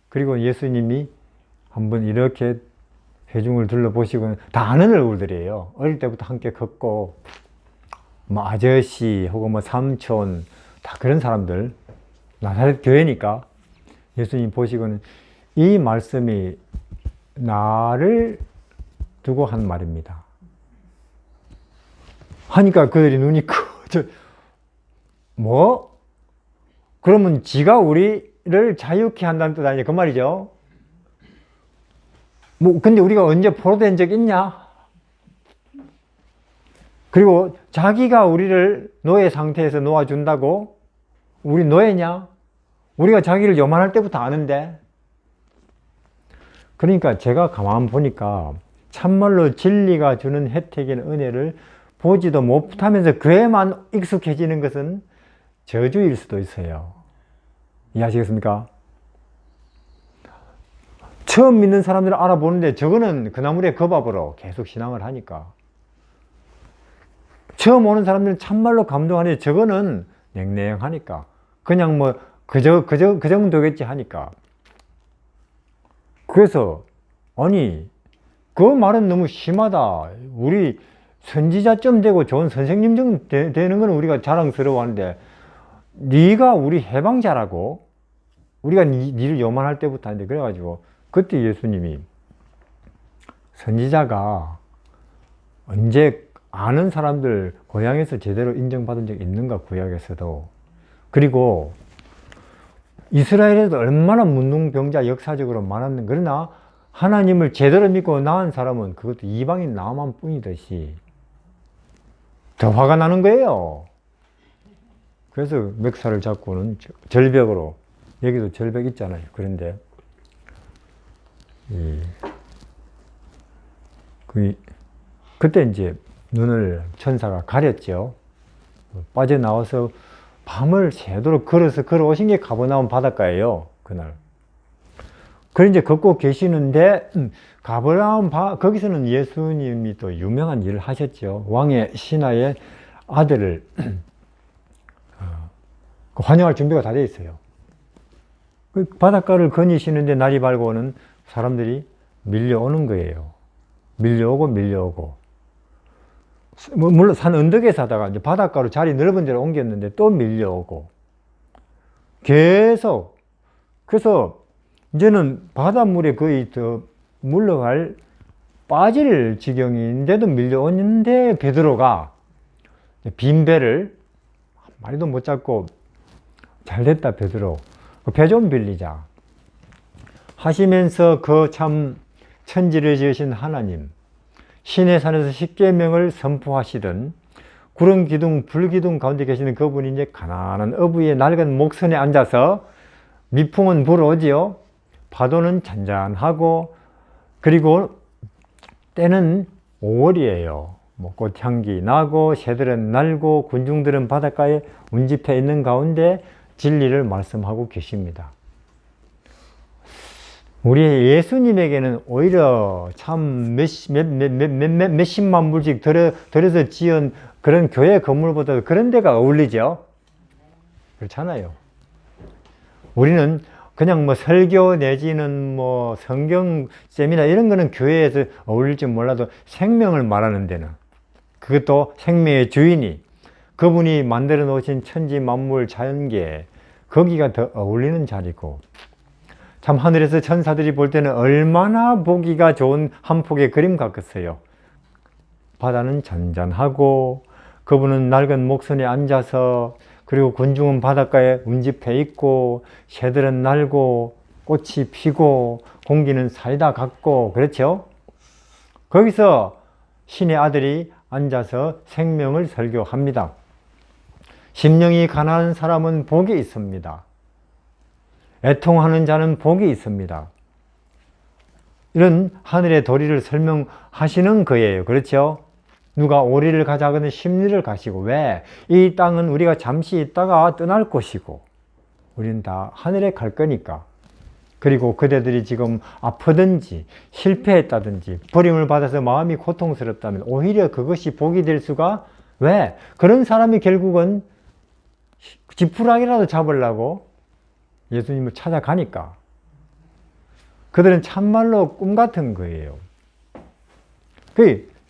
그리고 예수님이 한번 이렇게 회중을 둘러보시고는 다 아는 얼굴들이에요. 어릴 때부터 함께 걷고 뭐 아저씨 혹은 뭐 삼촌, 다 그런 사람들. 나사렛 교회니까. 예수님 보시고는 이 말씀이 나를 두고 한 말입니다 하니까 그들이 눈이 뭐? 그러면 지가 우리를 자유케 한다는 뜻 아니냐 그 말이죠. 뭐 근데 우리가 언제 포로된 적 있냐? 그리고 자기가 우리를 노예 상태에서 놓아준다고? 우리 노예냐? 우리가 자기를 요만할 때부터 아는데. 그러니까 제가 가만 보니까 참말로 진리가 주는 혜택인 은혜를 보지도 못하면서 그에만 익숙해지는 것은 저주일 수도 있어요. 이해하시겠습니까? 처음 믿는 사람들을 알아보는데 저거는 그 나물의 그 밥으로 계속 신앙을 하니까. 처음 오는 사람들은 참말로 감동하는데 저거는 냉랭하니까. 그냥 뭐 그 정도겠지 하니까. 그래서 아니 그 말은 너무 심하다. 우리 선지자쯤 되고 좋은 선생님쯤 되는 건 우리가 자랑스러워하는데 네가 우리 해방자라고? 우리가 니를 요만할 때부터 하는데. 그래가지고 그때 예수님이 선지자가 언제 아는 사람들 고향에서 제대로 인정받은 적 있는가 구약에서도. 그리고 이스라엘에도 얼마나 문둥병자 역사적으로 많았는가. 그러나 하나님을 제대로 믿고 나은 사람은 그것도 이방인 나만 뿐이듯이 더 화가 나는 거예요. 그래서 멱살을 잡고는 절벽으로, 여기도 절벽 있잖아요. 그런데 그때 이제 눈을 천사가 가렸죠. 빠져나와서 밤을 새도록 걸어오신 게 가버나움 바닷가예요. 그날. 그래 이제 걷고 계시는데 가버나움 거기서는 예수님이 또 유명한 일을 하셨죠. 왕의 신하의 아들을 환영할 준비가 다 되어 있어요. 그 바닷가를 거니시는데 날이 밝고는 사람들이 밀려오는 거예요. 밀려오고 물론 산 언덕에서 하다가 이제 바닷가로 자리 넓은 데로 옮겼는데 또 밀려오고 계속. 그래서 이제는 바닷물에 거의 더 물러갈 빠질 지경인데도 밀려오는데 베드로가 빈 배를 한 마리도 못 잡고 잘됐다 베드로 배 좀 빌리자 하시면서 그 참 천지를 지으신 하나님, 신의 산에서 십계명을 선포하시던 구름 기둥 불 기둥 가운데 계시는 그분이 이제 가난한 어부의 낡은 목선에 앉아서 미풍은 불어오지요. 파도는 잔잔하고 그리고 때는 5월이에요. 꽃향기 나고 새들은 날고 군중들은 바닷가에 운집해 있는 가운데 진리를 말씀하고 계십니다. 우리 예수님에게는 오히려 참 몇십만 불씩 들여서 지은 그런 교회 건물보다 그런 데가 어울리죠. 그렇잖아요. 우리는 그냥 설교 내지는 성경 세미나 이런 거는 교회에서 어울릴지 몰라도 생명을 말하는 데는, 그것도 생명의 주인이 그분이 만들어 놓으신 천지 만물 자연계, 거기가 더 어울리는 자리고, 참 하늘에서 천사들이 볼 때는 얼마나 보기가 좋은 한 폭의 그림 같겠어요. 바다는 잔잔하고 그분은 낡은 목선에 앉아서, 그리고 군중은 바닷가에 운집해 있고 새들은 날고 꽃이 피고 공기는 사이다 같고 그렇죠? 거기서 신의 아들이 앉아서 생명을 설교합니다. 심령이 가난한 사람은 복이 있습니다. 애통하는 자는 복이 있습니다. 이런 하늘의 도리를 설명하시는 거예요. 그렇죠? 누가 오리를 가자 하거든 십리를 가시고, 왜? 이 땅은 우리가 잠시 있다가 떠날 곳이고 우리는 다 하늘에 갈 거니까. 그리고 그대들이 지금 아프든지 실패했다든지 버림을 받아서 마음이 고통스럽다면 오히려 그것이 복이 될 수가, 왜? 그런 사람이 결국은 지푸라기라도 잡으려고 예수님을 찾아가니까. 그들은 참말로 꿈 같은 거예요.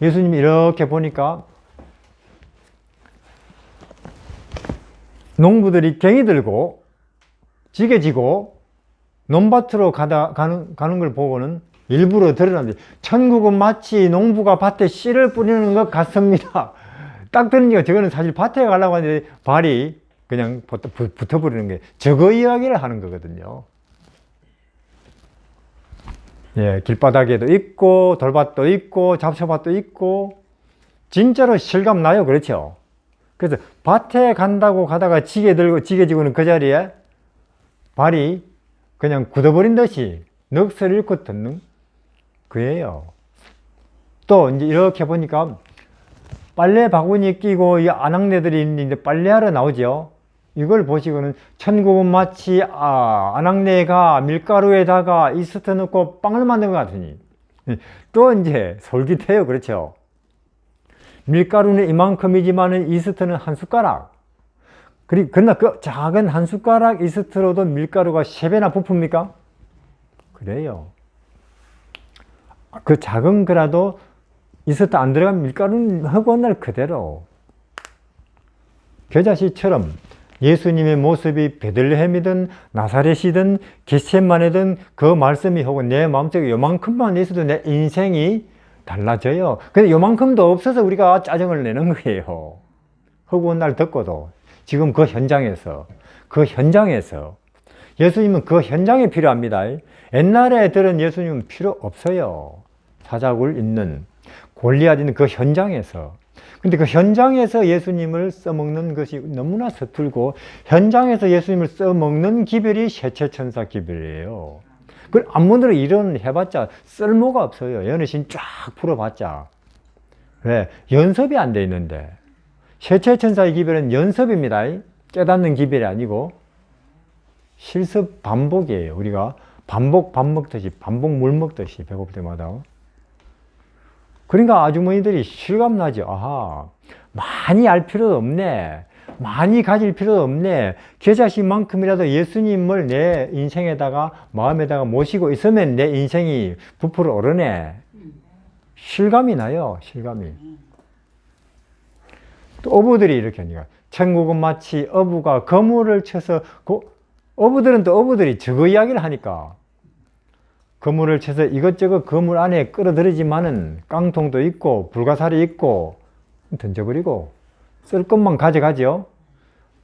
예수님이 이렇게 보니까 농부들이 갱이 들고 지게 지고 논밭으로 가는 걸 보고는 일부러 드러났는데, 천국은 마치 농부가 밭에 씨를 뿌리는 것 같습니다. 딱 들으니까 저거는 사실 밭에 가려고 하는데 발이 그냥 붙어버리는 게, 저거 이야기를 하는 거거든요. 예, 길바닥에도 있고 돌밭도 있고 잡초밭도 있고 진짜로 실감 나요. 그렇죠? 그래서 밭에 간다고 가다가 지게 들고 지게 지고는 그 자리에 발이 그냥 굳어버린 듯이 넋을 잃고 듣는 그예요. 또 이제 이렇게 보니까 빨래 바구니 끼고 이 아낙네들이 있는데 빨래하러 나오죠. 이걸 보시고는 천국은 마치 아낙네가 밀가루에다가 이스트 넣고 빵을 만든 것 같으니, 또 이제 솔깃해요. 그렇죠? 밀가루는 이만큼이지만 이스트는 한 숟가락. 그러나 그 작은 한 숟가락 이스트로도 밀가루가 3배나 부풉니까? 그래요. 그 작은 거라도 이스트 안 들어간 밀가루는 허구한 날 그대로. 겨자씨처럼 예수님의 모습이 베들레헴이든 나사렛이든 겟세마네든 그 말씀이 혹은 내 마음속에 요만큼만 있어도 내 인생이 달라져요. 근데 요만큼도 없어서 우리가 짜증을 내는 거예요. 허구한 날 듣고도. 지금 그 현장에서 예수님은 그 현장에 필요합니다. 옛날에 들은 예수님은 필요 없어요. 사자굴 있는 골리앗 있는 그 현장에서. 근데 그 현장에서 예수님을 써먹는 것이 너무나 서툴고, 현장에서 예수님을 써먹는 기별이 셋째천사 기별이에요. 그 안문으로 이런 해봤자 쓸모가 없어요. 연애신 쫙 풀어봤자. 왜? 연습이 안 돼 있는데. 셋째천사의 기별은 연습입니다. 깨닫는 기별이 아니고 실습 반복이에요. 우리가 반복 밥 먹듯이, 반복 물 먹듯이 배고플 때마다. 그러니까 아주머니들이 실감나죠. 아하, 많이 알 필요도 없네. 많이 가질 필요도 없네. 겨자씨만큼이라도 예수님을 내 인생에다가, 마음에다가 모시고 있으면 내 인생이 부풀어 오르네. 실감이 나요. 실감이. 또 어부들이 이렇게 하니까, 천국은 마치 어부가 그물을 쳐서, 어부들은 또 어부들이 저거 이야기를 하니까, 그물을 쳐서 이것저것 그물 안에 끌어들이지만은 깡통도 있고 불가사리 있고 던져버리고, 쓸 것만 가져가죠.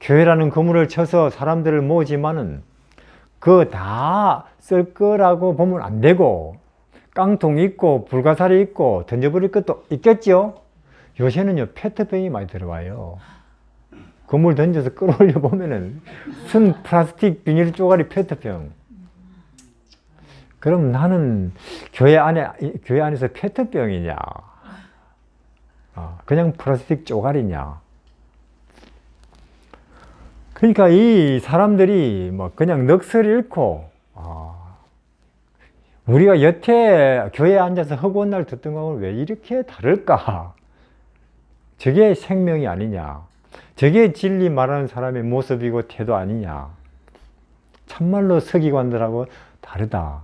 교회라는 그물을 쳐서 사람들을 모으지만은 그거 다 쓸 거라고 보면 안 되고, 깡통 있고 불가사리 있고 던져버릴 것도 있겠죠. 요새는요 페트병이 많이 들어와요. 그물 던져서 끌어올려 보면은 순 플라스틱 비닐 쪼가리 페트병. 그럼 나는 교회 안에서 페트병이냐, 그냥 플라스틱 쪼가리냐. 그러니까 이 사람들이 뭐 그냥 넋을 잃고, 우리가 여태 교회에 앉아서 허구한 날 듣던 거하고는 왜 이렇게 다를까? 저게 생명이 아니냐? 저게 진리 말하는 사람의 모습이고 태도 아니냐? 참말로 서기관들하고 다르다.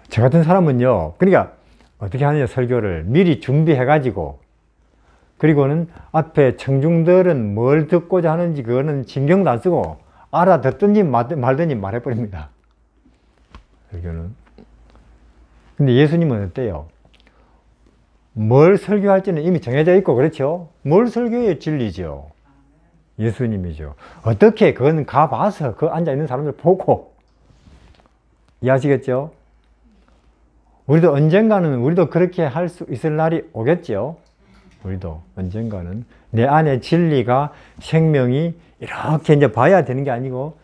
저 같은 사람은요, 그러니까 어떻게 하느냐, 설교를 미리 준비해가지고, 그리고는 앞에 청중들은 뭘 듣고자 하는지 그거는 신경도 안 쓰고 알아듣든지 말든지 말해버립니다. 설교는. 근데 예수님은 어때요? 뭘 설교할지는 이미 정해져 있고, 그렇죠? 뭘 설교해야 진리죠. 예수님이죠. 어떻게 그건 가봐서 그 앉아있는 사람들 보고, 이해하시겠죠? 우리도 언젠가는 우리도 그렇게 할 수 있을 날이 오겠죠. 우리도 언젠가는 내 안에 진리가, 생명이 이렇게 이제 봐야 되는 게 아니고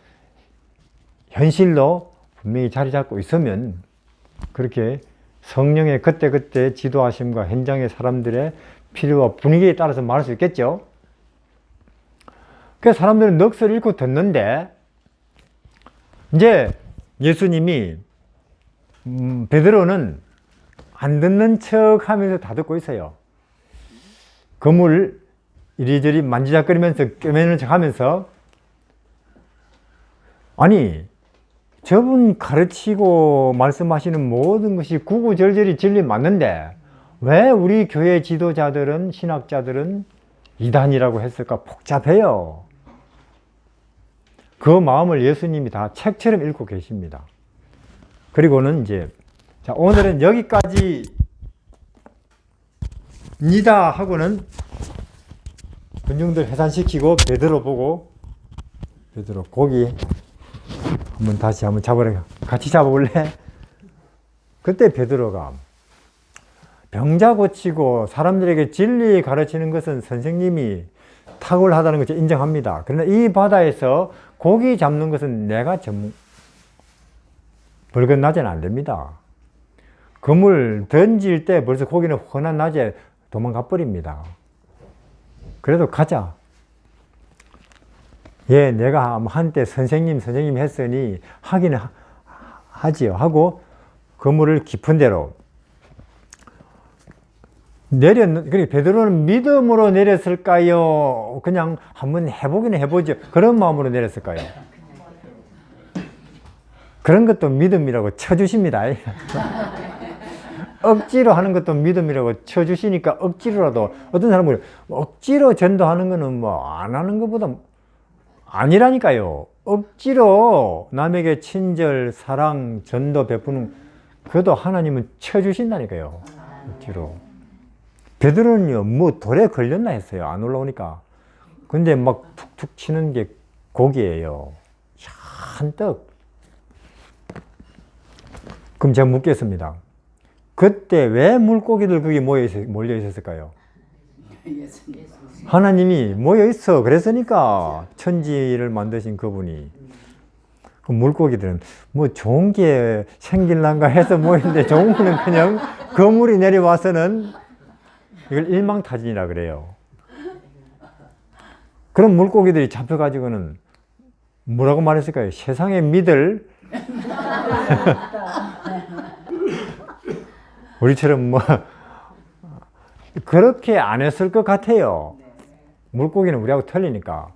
현실로 분명히 자리 잡고 있으면 그렇게 성령의 그때그때 지도하심과 현장의 사람들의 필요와 분위기에 따라서 말할 수 있겠죠. 그래서 사람들은 넋을 잃고 듣는데, 이제 예수님이 베드로는 안 듣는 척 하면서 다 듣고 있어요. 그물 이리저리 만지작거리면서 꿰매는 척 하면서, 아니 저분 가르치고 말씀하시는 모든 것이 구구절절히 진리 맞는데 왜 우리 교회 지도자들은, 신학자들은 이단이라고 했을까? 복잡해요. 그 마음을 예수님이 다 책처럼 읽고 계십니다. 그리고는 이제, 자, 오늘은 여기까지니다 하고는 군중들 해산시키고 베드로 보고, 베드로 고기 한번 다시 한번 잡으라, 같이 잡아볼래? 그때 베드로가 병자 고치고 사람들에게 진리 가르치는 것은 선생님이 탁월하다는 것을 인정합니다. 그러나 이 바다에서 고기 잡는 것은 내가 벌건 낮에는 안 됩니다. 그물 던질 때 벌써 고기는 훤한 낮에 도망가 버립니다. 그래도 가자. 예, 내가 한때 선생님 했으니 하기는 하지요. 하고 그물을 깊은 데로 그러니까 베드로는 믿음으로 내렸을까요? 그냥 한번 해보기는 해보죠. 그런 마음으로 내렸을까요? 그런 것도 믿음이라고 쳐주십니다. 억지로 하는 것도 믿음이라고 쳐주시니까 억지로라도, 어떤 사람은 억지로 전도하는 거는 뭐 안 하는 것보다 아니라니까요. 억지로 남에게 친절, 사랑, 전도 베푸는 그것도 하나님은 쳐주신다니까요. 억지로. 베드로는요, 뭐 돌에 걸렸나 했어요. 안 올라오니까. 근데 막 툭툭 치는 게 고기예요. 잔뜩. 그럼 제가 묻겠습니다. 그때 왜 물고기들 거기 몰려 있었을까요? 하나님이 모여 있어 그랬으니까, 천지를 만드신 그분이. 그 물고기들은 뭐 좋은 게 생길란가 해서 모이는데 좋은 거는 그냥 거물이 내려와서는 이걸 일망타진이라 그래요. 그런 물고기들이 잡혀가지고는 뭐라고 말했을까요? 세상에 믿을 우리처럼 뭐 그렇게 안 했을 것 같아요. 물고기는 우리하고 틀리니까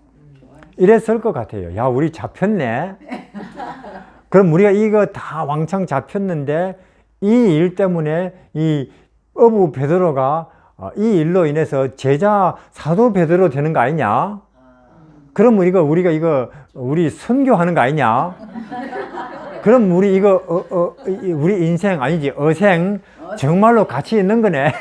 이랬을 것 같아요. 야, 우리 잡혔네. 그럼 우리가 이거 다 왕창 잡혔는데 이 일 때문에 이 어부 베드로가 이 일로 인해서 제자 사도 베드로 되는 거 아니냐? 그럼 우리가 이거 우리 선교하는 거 아니냐? 그럼 우리 이거 우리 인생 아니지, 어생 정말로 가치 있는 거네.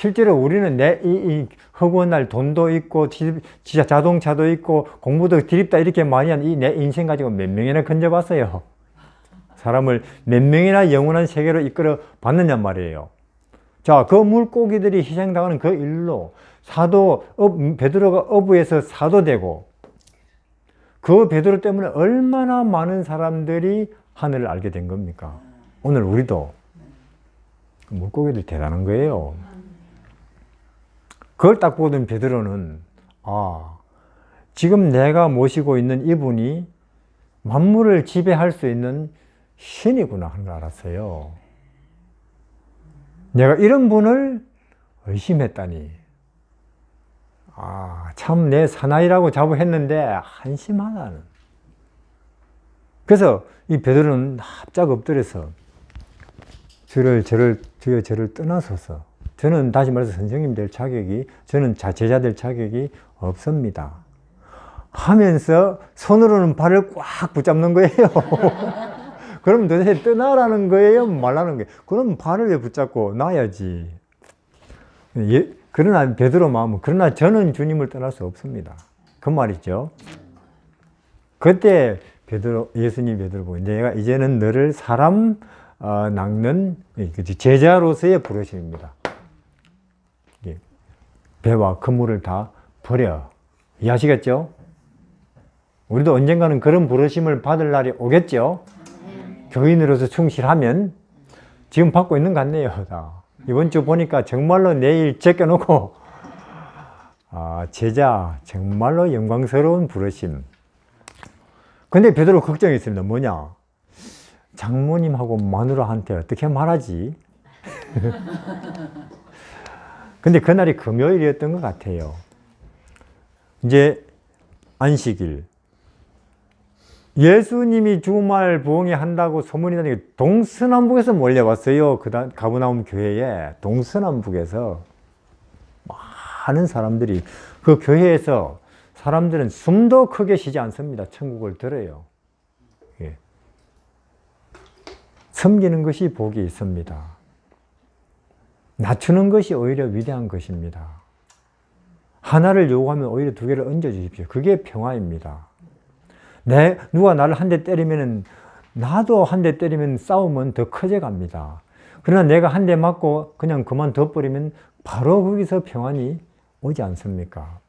실제로 우리는 이 허구한 날 돈도 있고, 진짜 자동차도 있고, 공부도 드립다 이렇게 많이 한 이 내 인생 가지고 몇 명이나 건져봤어요. 사람을 몇 명이나 영원한 세계로 이끌어 봤느냐 말이에요. 자, 그 물고기들이 희생당하는 그 일로 베드로가 어부에서 사도 되고, 그 베드로 때문에 얼마나 많은 사람들이 하늘을 알게 된 겁니까? 오늘 우리도 물고기들 대단한 거예요. 그걸 딱 보던 베드로는 지금 내가 모시고 있는 이분이 만물을 지배할 수 있는 신이구나 하는 걸 알았어요. 내가 이런 분을 의심했다니, 참 내 사나이라고 자부했는데 한심하다는. 그래서 이 베드로는 납작 엎드려서 주여 저를 떠나소서. 저는 다시 말해서 선생님 될 자격이, 저는 제자 될 자격이 없습니다 하면서 손으로는 발을 꽉 붙잡는 거예요. 그럼 도대체 떠나라는 거예요? 말라는 거예요? 그럼 발을 왜 붙잡고 놔야지. 그러나 베드로 마음은, 그러나 저는 주님을 떠날 수 없습니다. 그 말이죠. 그때 예수님 베드로 보고, 내가 이제는 너를 사람 낚는 제자로서의 부르심입니다. 배와 그물을 다 버려. 이해하시겠죠? 우리도 언젠가는 그런 부르심을 받을 날이 오겠죠? 교인으로서 충실하면. 지금 받고 있는 것 같네요. 이번 주 보니까 정말로 내일 제껴놓고 제자, 정말로 영광스러운 부르심. 근데 베드로 걱정이 있습니다. 뭐냐? 장모님하고 마누라한테 어떻게 말하지? 근데 그날이 금요일이었던 것 같아요. 이제 안식일. 예수님이 주말 부흥회 한다고 소문이 나니까 동서남북에서 몰려왔어요. 가버나움 교회에 동서남북에서 많은 사람들이, 그 교회에서 사람들은 숨도 크게 쉬지 않습니다. 천국을 들어요. 예. 섬기는 것이 복이 있습니다. 낮추는 것이 오히려 위대한 것입니다. 하나를 요구하면 오히려 두 개를 얹어주십시오. 그게 평화입니다. 누가 나를 한 대 때리면, 나도 한 대 때리면 싸움은 더 커져갑니다. 그러나 내가 한 대 맞고 그냥 그만둬버리면 바로 거기서 평안이 오지 않습니까?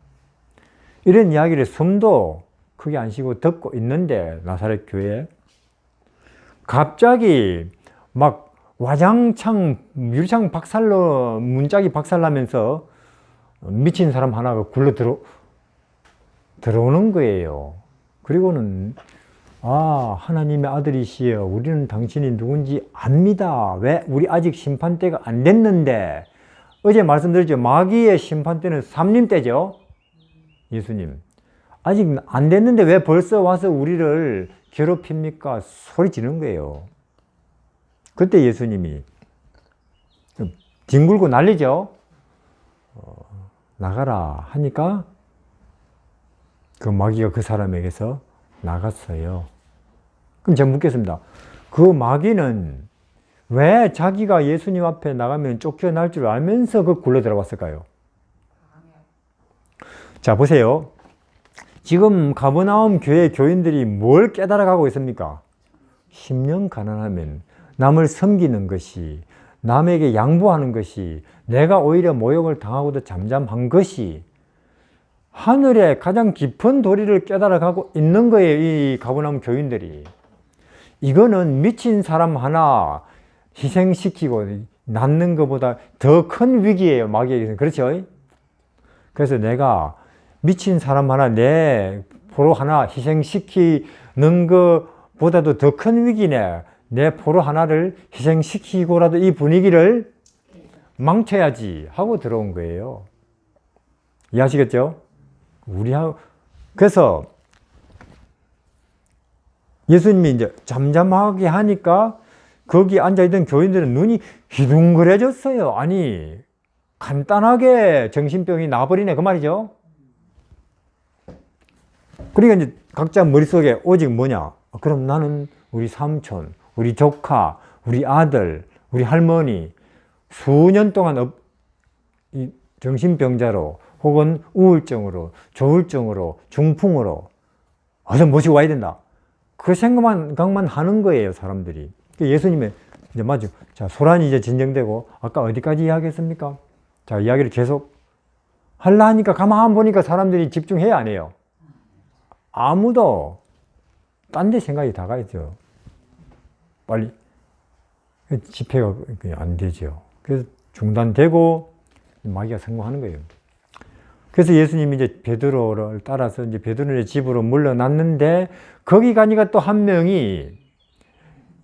이런 이야기를 숨도 크게 안 쉬고 듣고 있는데, 나사렛 교회에 갑자기 막 와장창 유리창 박살로, 문짝이 박살나면서 미친 사람 하나가 굴러 들어오는 거예요. 그리고는 하나님의 아들이시여, 우리는 당신이 누군지 압니다. 왜? 우리 아직 심판 때가 안 됐는데. 어제 말씀드렸죠. 마귀의 심판 때는 삼림 때죠. 예수님 아직 안 됐는데 왜 벌써 와서 우리를 괴롭힙니까? 소리 지르는 거예요. 그때 예수님이 뒹굴고 난리죠. 나가라 하니까 그 마귀가 그 사람에게서 나갔어요. 그럼 제가 묻겠습니다. 그 마귀는 왜 자기가 예수님 앞에 나가면 쫓겨날 줄 알면서 그 굴러 들어갔을까요? 자, 보세요. 지금 가버나움 교회 교인들이 뭘 깨달아가고 있습니까? 10년 가난하면 남을 섬기는 것이, 남에게 양보하는 것이, 내가 오히려 모욕을 당하고도 잠잠한 것이 하늘의 가장 깊은 도리를 깨달아가고 있는 거예요. 이 가버나움 교인들이. 이거는 미친 사람 하나 희생시키고 낳는 것보다 더 큰 위기예요. 마귀에게는. 그렇죠? 그래서 내가 미친 사람 하나, 내 포로 하나 희생시키는 것보다도 더 큰 위기네. 내 포로 하나를 희생시키고라도 이 분위기를 망쳐야지 하고 들어온 거예요. 이해하시겠죠? 그래서 예수님이 이제 잠잠하게 하니까 거기 앉아있던 교인들은 눈이 휘둥그레졌어요. 아니, 간단하게 정신병이 나버리네. 그 말이죠. 그러니까 이제 각자 머릿속에 오직 뭐냐? 그럼 나는 우리 삼촌, 우리 조카, 우리 아들, 우리 할머니 수년 동안 이 정신병자로 혹은 우울증으로, 조울증으로, 중풍으로 어서 모시고 와야 된다. 그 생각만 하는 거예요, 사람들이. 예수님의 이제 맞죠. 자, 소란이 이제 진정되고 아까 어디까지 이야기했습니까? 자, 이야기를 계속 하려 하니까 가만 보니까 사람들이 집중해야 안 해요. 아무도 딴 데 생각이 다 가 있죠. 빨리 집회가 안 되죠. 그래서 중단되고 마귀가 성공하는 거예요. 그래서 예수님이 이제 베드로를 따라서 이제 베드로의 집으로 물러났는데 거기 가니까 또 한 명이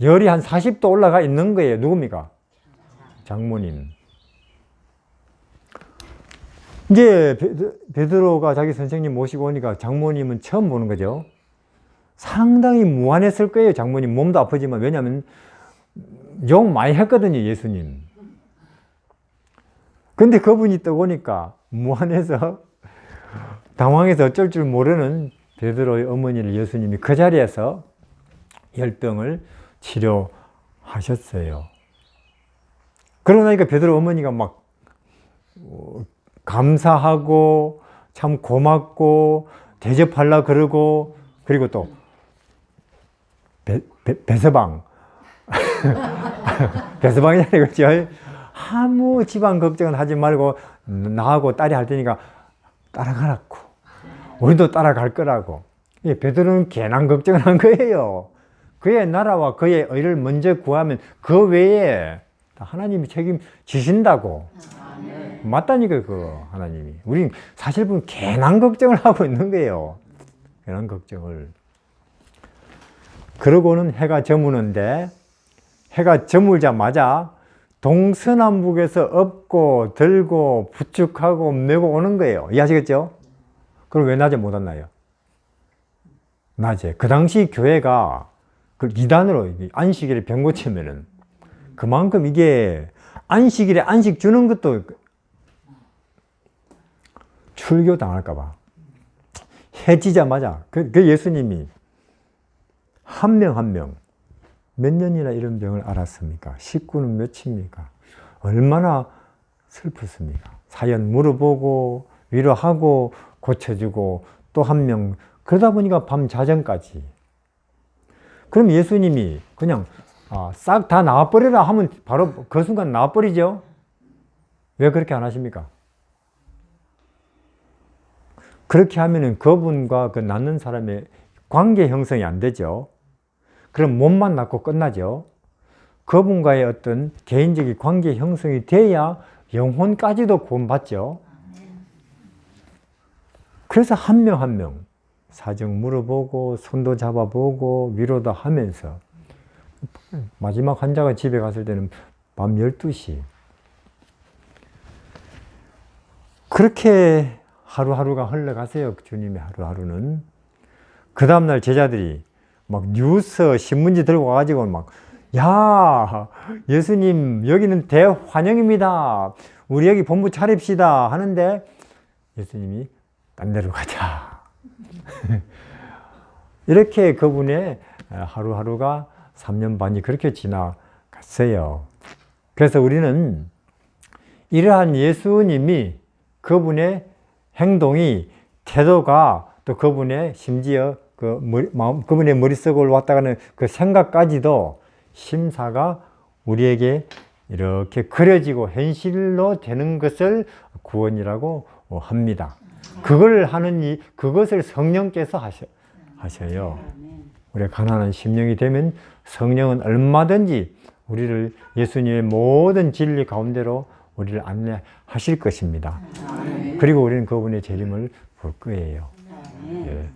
열이 한 40도 올라가 있는 거예요. 누굽니까? 장모님. 이제 베드로가 자기 선생님 모시고 오니까 장모님은 처음 보는 거죠. 상당히 무안했을 거예요. 장모님 몸도 아프지만. 왜냐하면 욕 많이 했거든요, 예수님. 근데 그분이 떠오니까 무안해서 당황해서 어쩔 줄 모르는 베드로의 어머니를 예수님이 그 자리에서 열병을 치료하셨어요. 그러고 나니까 베드로 어머니가 막 감사하고 참 고맙고 대접하려고 그러고, 그리고 또 배서방 배서방이잖아요, 그렇죠? 아무 집안 걱정은 하지 말고 나하고 딸이 할 테니까 따라가라고, 우리도 따라갈 거라고. 베드로는 괜한 걱정을 한 거예요. 그의 나라와 그의 의를 먼저 구하면 그 외에 하나님이 책임지신다고. 맞다니까, 그 하나님이. 우린 사실 보면 괜한 걱정을 하고 있는 거예요. 괜한 걱정을. 그러고는 해가 저무는데, 해가 저물자마자 동서남북에서 업고 들고 부축하고 메고 오는 거예요. 이해하시겠죠? 그럼 왜 낮에 못 왔나요? 낮에. 그 당시 교회가 그 2단으로 안식일에 병 고치면은 그만큼 이게 안식일에 안식 주는 것도 출교 당할까봐. 해지자마자 그 예수님이 한 명 한 명 몇 년이나 이런 병을 앓았습니까? 식구는 몇입니까? 얼마나 슬펐습니까? 사연 물어보고 위로하고 고쳐주고 또 한 명, 그러다 보니까 밤 자정까지. 그럼 예수님이 그냥 싹 다 나와버려라 하면 바로 그 순간 나와버리죠? 왜 그렇게 안 하십니까? 그렇게 하면은 그분과 그 낫는 사람의 관계 형성이 안 되죠. 그럼 몸만 낫고 끝나죠. 그분과의 어떤 개인적인 관계 형성이 돼야 영혼까지도 구원받죠. 그래서 한 명 한 명 사정 물어보고 손도 잡아보고 위로도 하면서 마지막 환자가 집에 갔을 때는 밤 12시. 그렇게 하루하루가 흘러가세요. 주님의 하루하루는. 그 다음날 제자들이 막 뉴스, 신문지 들고 와가지고 막, 야, 예수님, 여기는 대환영입니다. 우리 여기 본부 차립시다. 하는데 예수님이 딴 데로 가자. 이렇게 그분의 하루하루가 3년 반이 그렇게 지나갔어요. 그래서 우리는 이러한 예수님이 그분의 행동이, 태도가, 또 그분의 심지어 그분의 머릿속을 왔다 가는 그 생각까지도 심사가 우리에게 이렇게 그려지고 현실로 되는 것을 구원이라고 합니다. 그것을 성령께서 하셔요. 우리가 가난한 심령이 되면 성령은 얼마든지 우리를 예수님의 모든 진리 가운데로 우리를 안내하실 것입니다. 그리고 우리는 그분의 재림을 볼 거예요. 예.